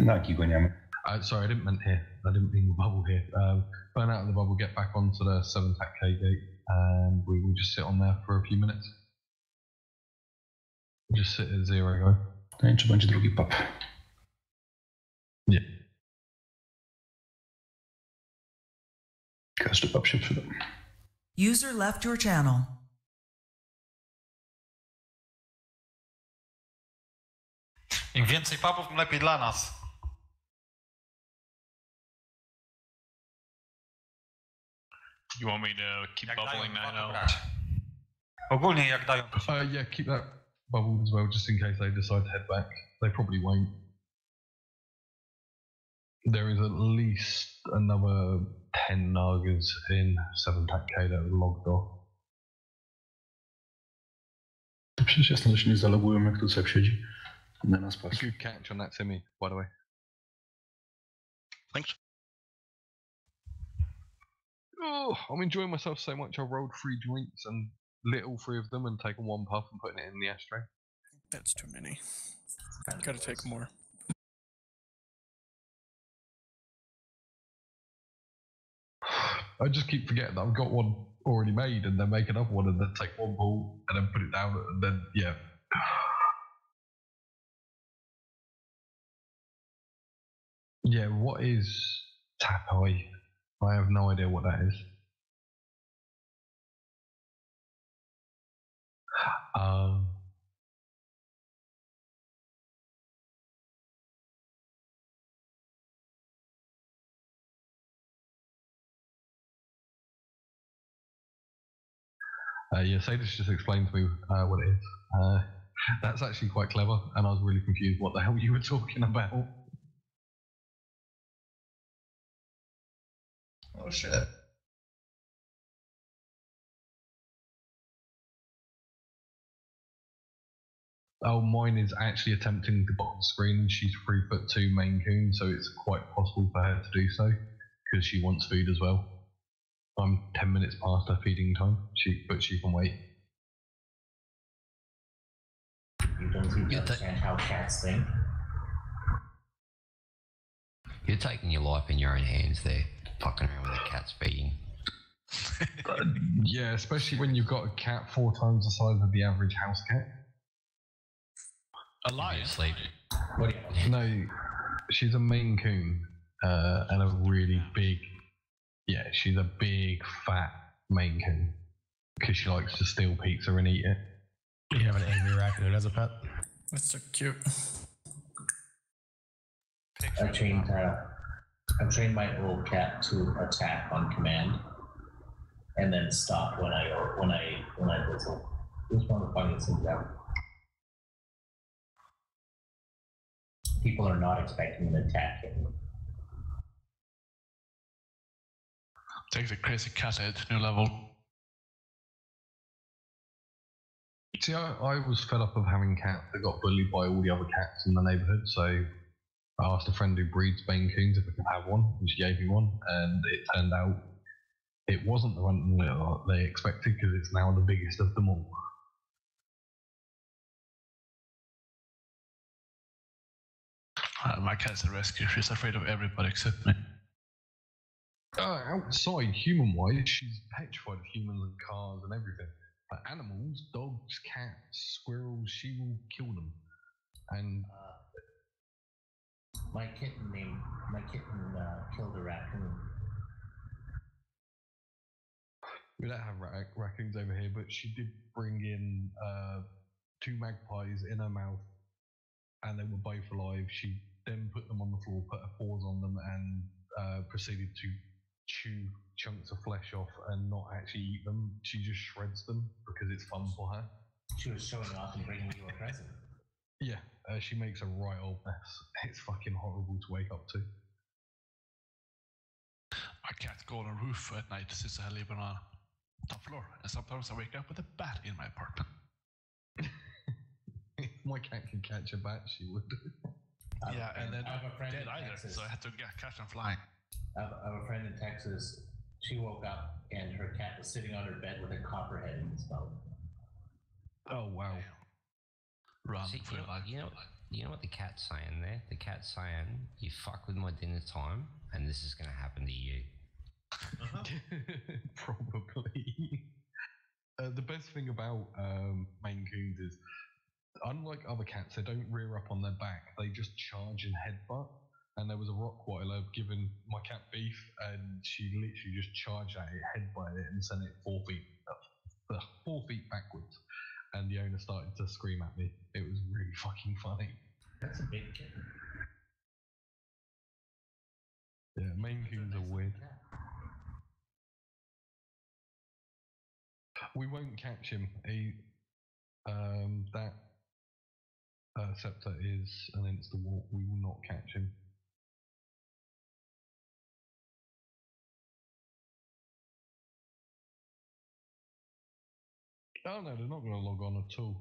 Nagi goniamy. Sorry, I didn't mean the bubble here. Burn out of the bubble, get back onto the 7-tack K gate, and we will just sit on there for a few minutes. Just sit at 0, go. No i czy będzie drugi pub? Nie. Każdy pub się przyda. User left your channel. Im więcej pubów, tym lepiej dla nas. You want me to keep bubbling 9-0? Ogólnie jak dają. Yeah, keep that bubbled as well, just in case they decide to head back. They probably won't. There is at least another 10 Nagas in 7-tack K that are logged off. Przecież jasno, że się nie zalogują, jak tu cep siedzi. Na nas patrzy. Good catch on that Timmy, by the way. Thanks. Oh, I'm enjoying myself so much. I rolled 3 joints and lit all 3 of them and taken 1 puff and putting it in the ashtray. That's too many. Gotta take more. I just keep forgetting that I've got one already made and then make another one and then take 1 ball and then put it down and then, yeah. Yeah, what is Tapai? I have no idea what that is. Yeah, Sadis just explained to me what it is. That's actually quite clever, and I was really confused what the hell you were talking about. Oh shit. Oh, mine is actually attempting the bottom screen, and she's 3'2" Maine Coon, so it's quite possible for her to do so, because she wants food as well. I'm 10 minutes past her feeding time, but she can wait. You don't seem to understand how cats think. You're taking your life in your own hands there, fucking around with a cat's feeding. Yeah, especially when you've got a cat 4 times the size of the average house cat. A lion? Sleep. No, she's a Maine Coon, and a really big, yeah, she's a big, fat Maine Coon, because she likes to steal pizza and eat it. You have an angry raccoon as a pet? That's so cute. I trained my old cat to attack on command, and then stop when I whistle. It was one of the funniest things ever. People are not expecting an attack hit. Take the crazy cat at new level. See, I was fed up of having cats that got bullied by all the other cats in the neighbourhood, so I asked a friend who breeds Maine Coons if I could have one, and she gave me one, and it turned out it wasn't the one that they expected, because it's now the biggest of them all. My cat's a rescue. She's afraid of everybody except me. Outside, human-wise, she's petrified of humans and cars and everything. But animals, dogs, cats, squirrels, she will kill them. And my kitten killed a raccoon. We don't have raccoons over here, but she did bring in 2 magpies in her mouth, and they were both alive. She then put them on the floor, put her paws on them, and proceeded to chew chunks of flesh off and not actually eat them. She just shreds them because it's fun for her. She was showing off and bringing you a present. Yeah, she makes a right old mess. It's fucking horrible to wake up to. My cat go on a roof at night since I live on a top floor, and sometimes I wake up with a bat in my apartment. If my cat could catch a bat, she would. Yeah, and then I have a friend dead in either, Texas. so I had to catch them flying. I have a friend in Texas. She woke up and her cat was sitting on her bed with a copperhead in its mouth. Oh wow! Run See, for your life. You know what the cat's saying there? The cat's saying, "You fuck with my dinner time, and this is going to happen to you." Probably. The best thing about Maine Coons is, unlike other cats, they don't rear up on their back. They just charge and headbutt. And there was a Rottweiler given my cat beef, and she literally just charged at it, headbutted it, and sent it 4 feet backwards. And the owner started to scream at me. It was really fucking funny. That's a big kitten. Yeah, Maine Coons are weird. We won't catch him. That scepter is an insta-walk. We will not catch him. Oh no, they're not going to log on at all.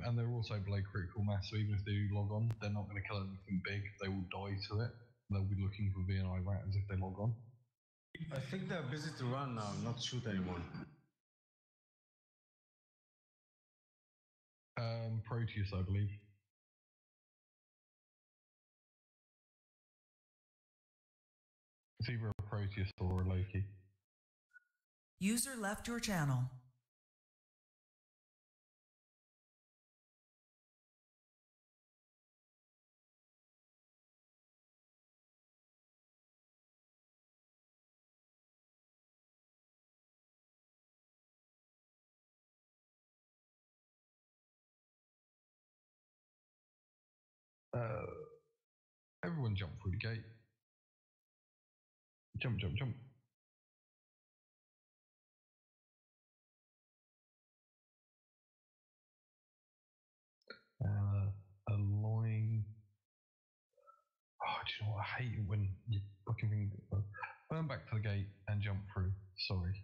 And they're also below critical mass, so even if they do log on, they're not going to kill anything big. They will die to it. They'll be looking for VNI ratters if they log on. I think they're busy to run now, not shoot anymore. Proteus, I believe. It's either a Proteus or a Loki. User left your channel. Everyone jump through the gate. Jump, jump, jump. do you know what? I hate it when you fucking thing. Burn back to the gate and jump through. Sorry.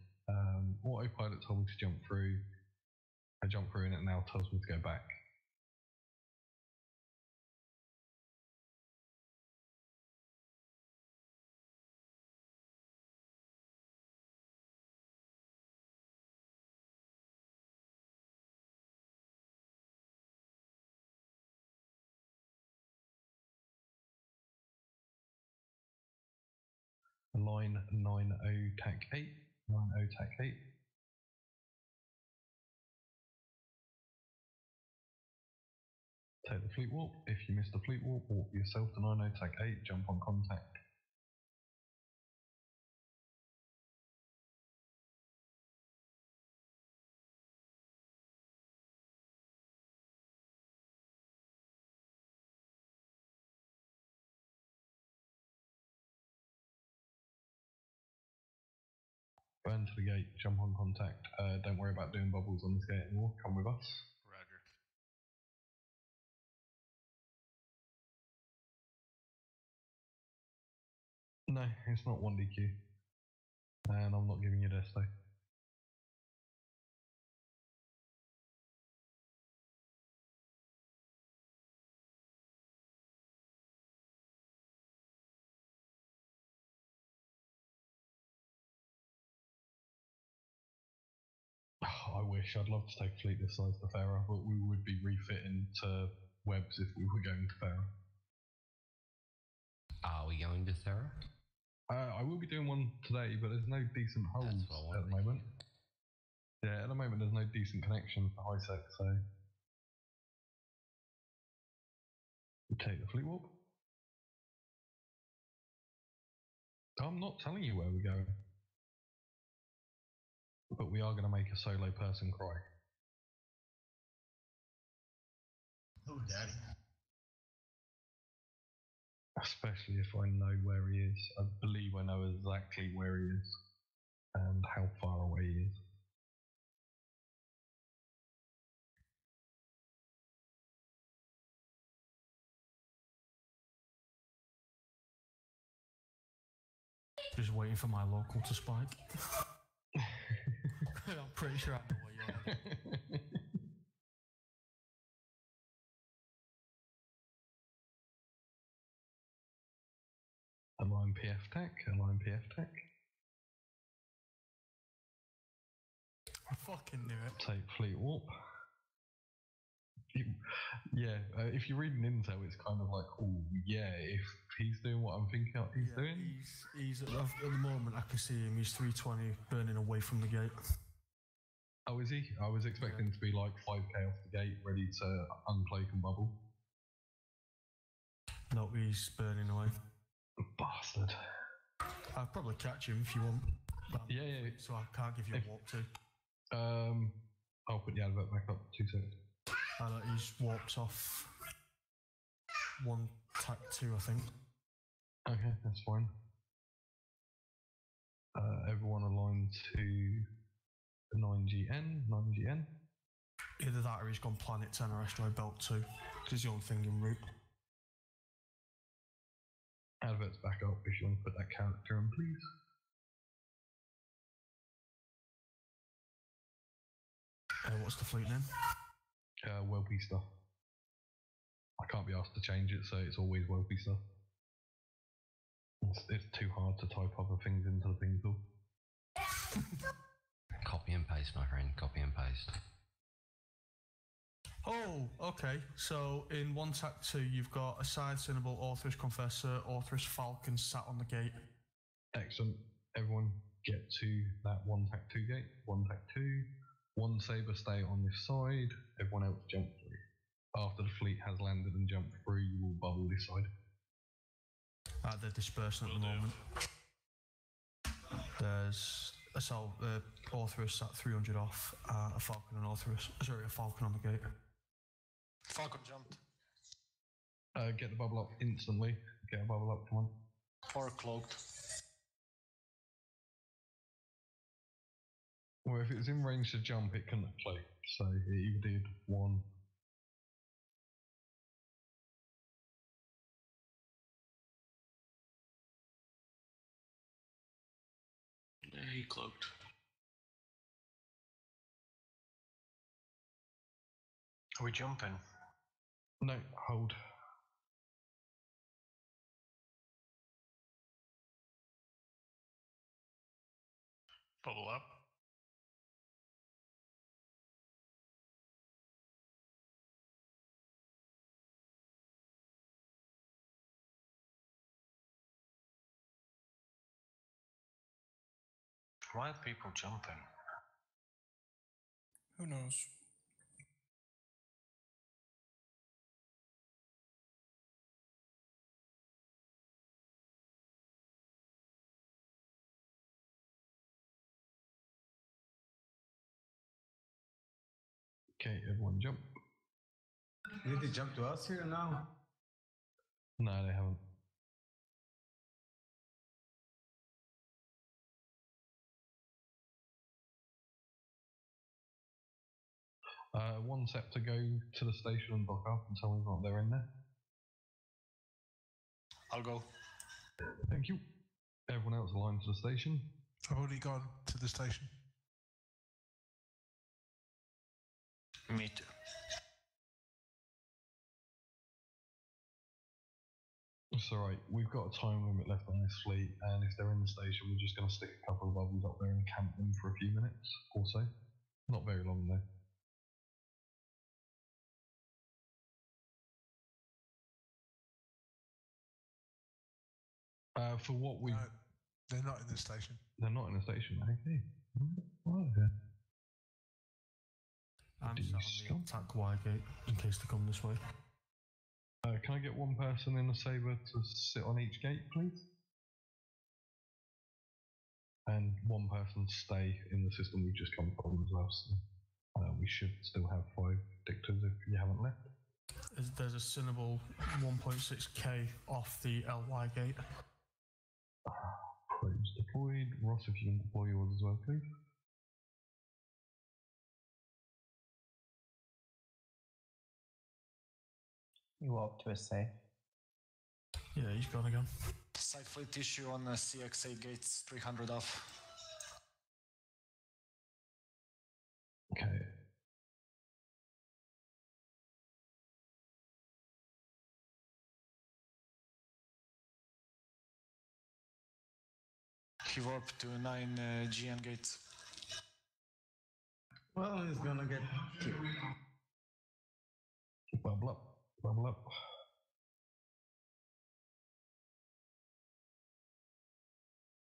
Autopilot told me to jump through. I jump through and it now tells me to go back. Line 90 tac 8. 90 tac 8. Take the fleet warp. If you miss the fleet warp, warp yourself to 90 tac 8, jump on contact. Burn to the gate, jump on contact. Don't worry about doing bubbles on this gate anymore. Come with us. Roger. No, it's not 1DQ. And I'm not giving you this though. Oh, I wish. I'd love to take a fleet this size to Farah, but we would be refitting to webs if we were going to Farah. Are we going to Thera? I will be doing one today, but there's no decent holes at the moment. Yeah, at the moment there's no decent connection for HiSec, so we take the fleet warp. I'm not telling you where we're going, but we are going to make a solo person cry. Oh, daddy. Especially if I know where he is. I believe I know exactly where he is and how far away he is. Just waiting for my local to spike. I'm pretty sure I know where you are. Align PF tech, align PF tech. I fucking knew it. Take fleet warp. If you're reading intel, it's kind of like, oh yeah, if he's doing what I'm thinking he's doing. He's at the moment, I can see him, he's 320 burning away from the gate. Oh, is he? I was expecting to be like 5k off the gate, ready to uncloak and bubble. No, he's burning away. Bastard. I'll probably catch him if you want. Yeah. So I can't give you a warp to. I'll put the advert back up 2 seconds. He's warped off 1 tac 2, I think. Okay, that's fine. Everyone aligned to 9GN. Either that or he's gone planet 10 or asteroid belt 2, because he's the only thing en route. Advert's back up if you want to put that character on, please. What's the fleet name? Whelpy stuff. I can't be asked to change it, so it's always Whelpy stuff. It's too hard to type other things into the thing tool. Copy and paste, my friend. Copy and paste. Oh, okay. So in 1 tac 2, you've got a side Cinnable, Orthrus Confessor, Orthrus Falcon sat on the gate. Excellent. Everyone get to that 1 tac 2 gate. 1 tac 2. 1 Saber stay on this side. Everyone else jump through. After the fleet has landed and jumped through, you will bubble this side. They're dispersing at the moment. There's a Orthrus at 300 off, a Falcon and a Falcon on the gate. Falcon jumped. Get the bubble up instantly. Get a bubble up, come on. Or cloaked. Well, if it was in range to jump, it couldn't have played. So it either did 1. decloaked. Are we jumping? No, hold. Bubble up. Why are people jumping? Who knows? Okay, everyone jump. Did they jump to us here now? No, they haven't. One step to go to the station and dock up and tell me what they're in there. I'll go. Thank you. Everyone else aligned to the station. I've already gone to the station. Me too. It's alright, we've got a time limit left on this fleet, and if they're in the station, we're just going to stick a couple of bubbles up there and camp them for a few minutes or so. Not very long though. For what we... they're not in the station. They're not in the station, okay. Right. I'm sat on the attack Y gate in case they come this way. Can I get one person in the Sabre to sit on each gate, please? And one person stay in the system we've just come from as well. So, we should still have 5 dictators if you haven't left. There's a Cinnable 1.6k off the LY gate. Probes deployed. Ross, if you can deploy yours as well, please. You walk to a safe. Yeah, he's gone again. Side fleet issue on CX8 gates, 300 off. Okay. He warped to 9 GN gates. Well, he's gonna get killed. Bubble up. Bubble up.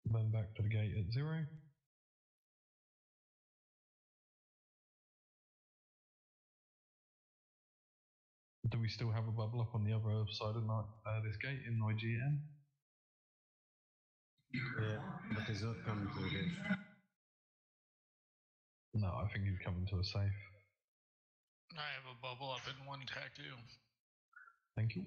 Then back to the gate at 0. Do we still have a bubble up on the other side of this gate in IGN? Yeah, but he's not coming to the gate. No, I think he's coming to a safe. I have a bubble up in 1 tac too. Thank you.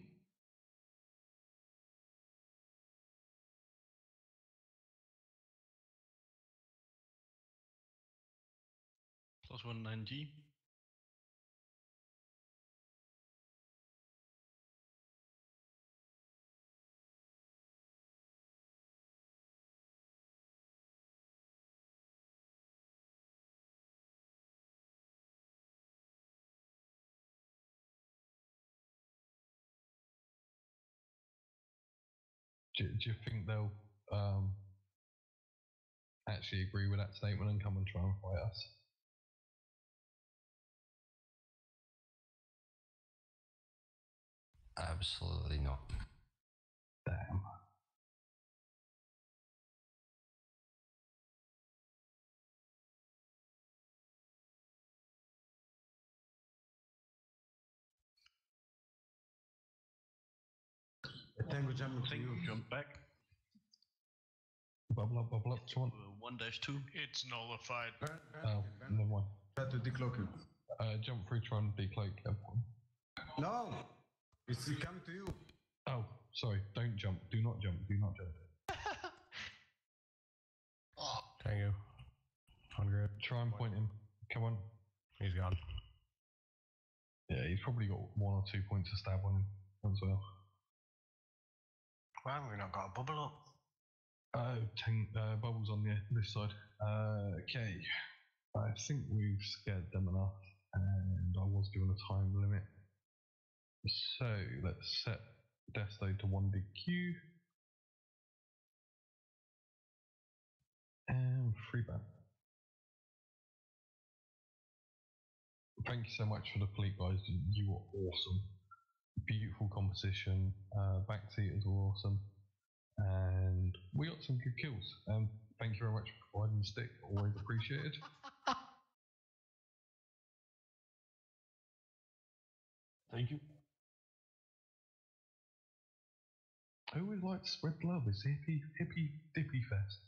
+1 9G. Do you think they'll actually agree with that statement and come and try and fight us? Absolutely not. Damn. Tango jumping to you. Jump back. Bubble up, Sean. 1-2. It's nullified. Oh, never mind. Try to decloak him. Jump through, try and decloak everyone. No! It's coming to you. Oh, sorry, don't jump. Do not jump. Do not jump. Tango. 100. Try and point him. Come on. He's gone. Yeah, he's probably got 1 or 2 points to stab on him as well. Why have we not got a bubble up? Bubbles on this side. Okay. I think we've scared them enough, and I was given a time limit. So let's set Desto to 1 DQ. And free ban. Thank you so much for the fleet, guys. You were awesome. Beautiful composition. Backseaters were awesome. And we got some good kills. Thank you very much for providing the stick. Always appreciated. Thank you. I always like to spread love. It's hippie dippy fest.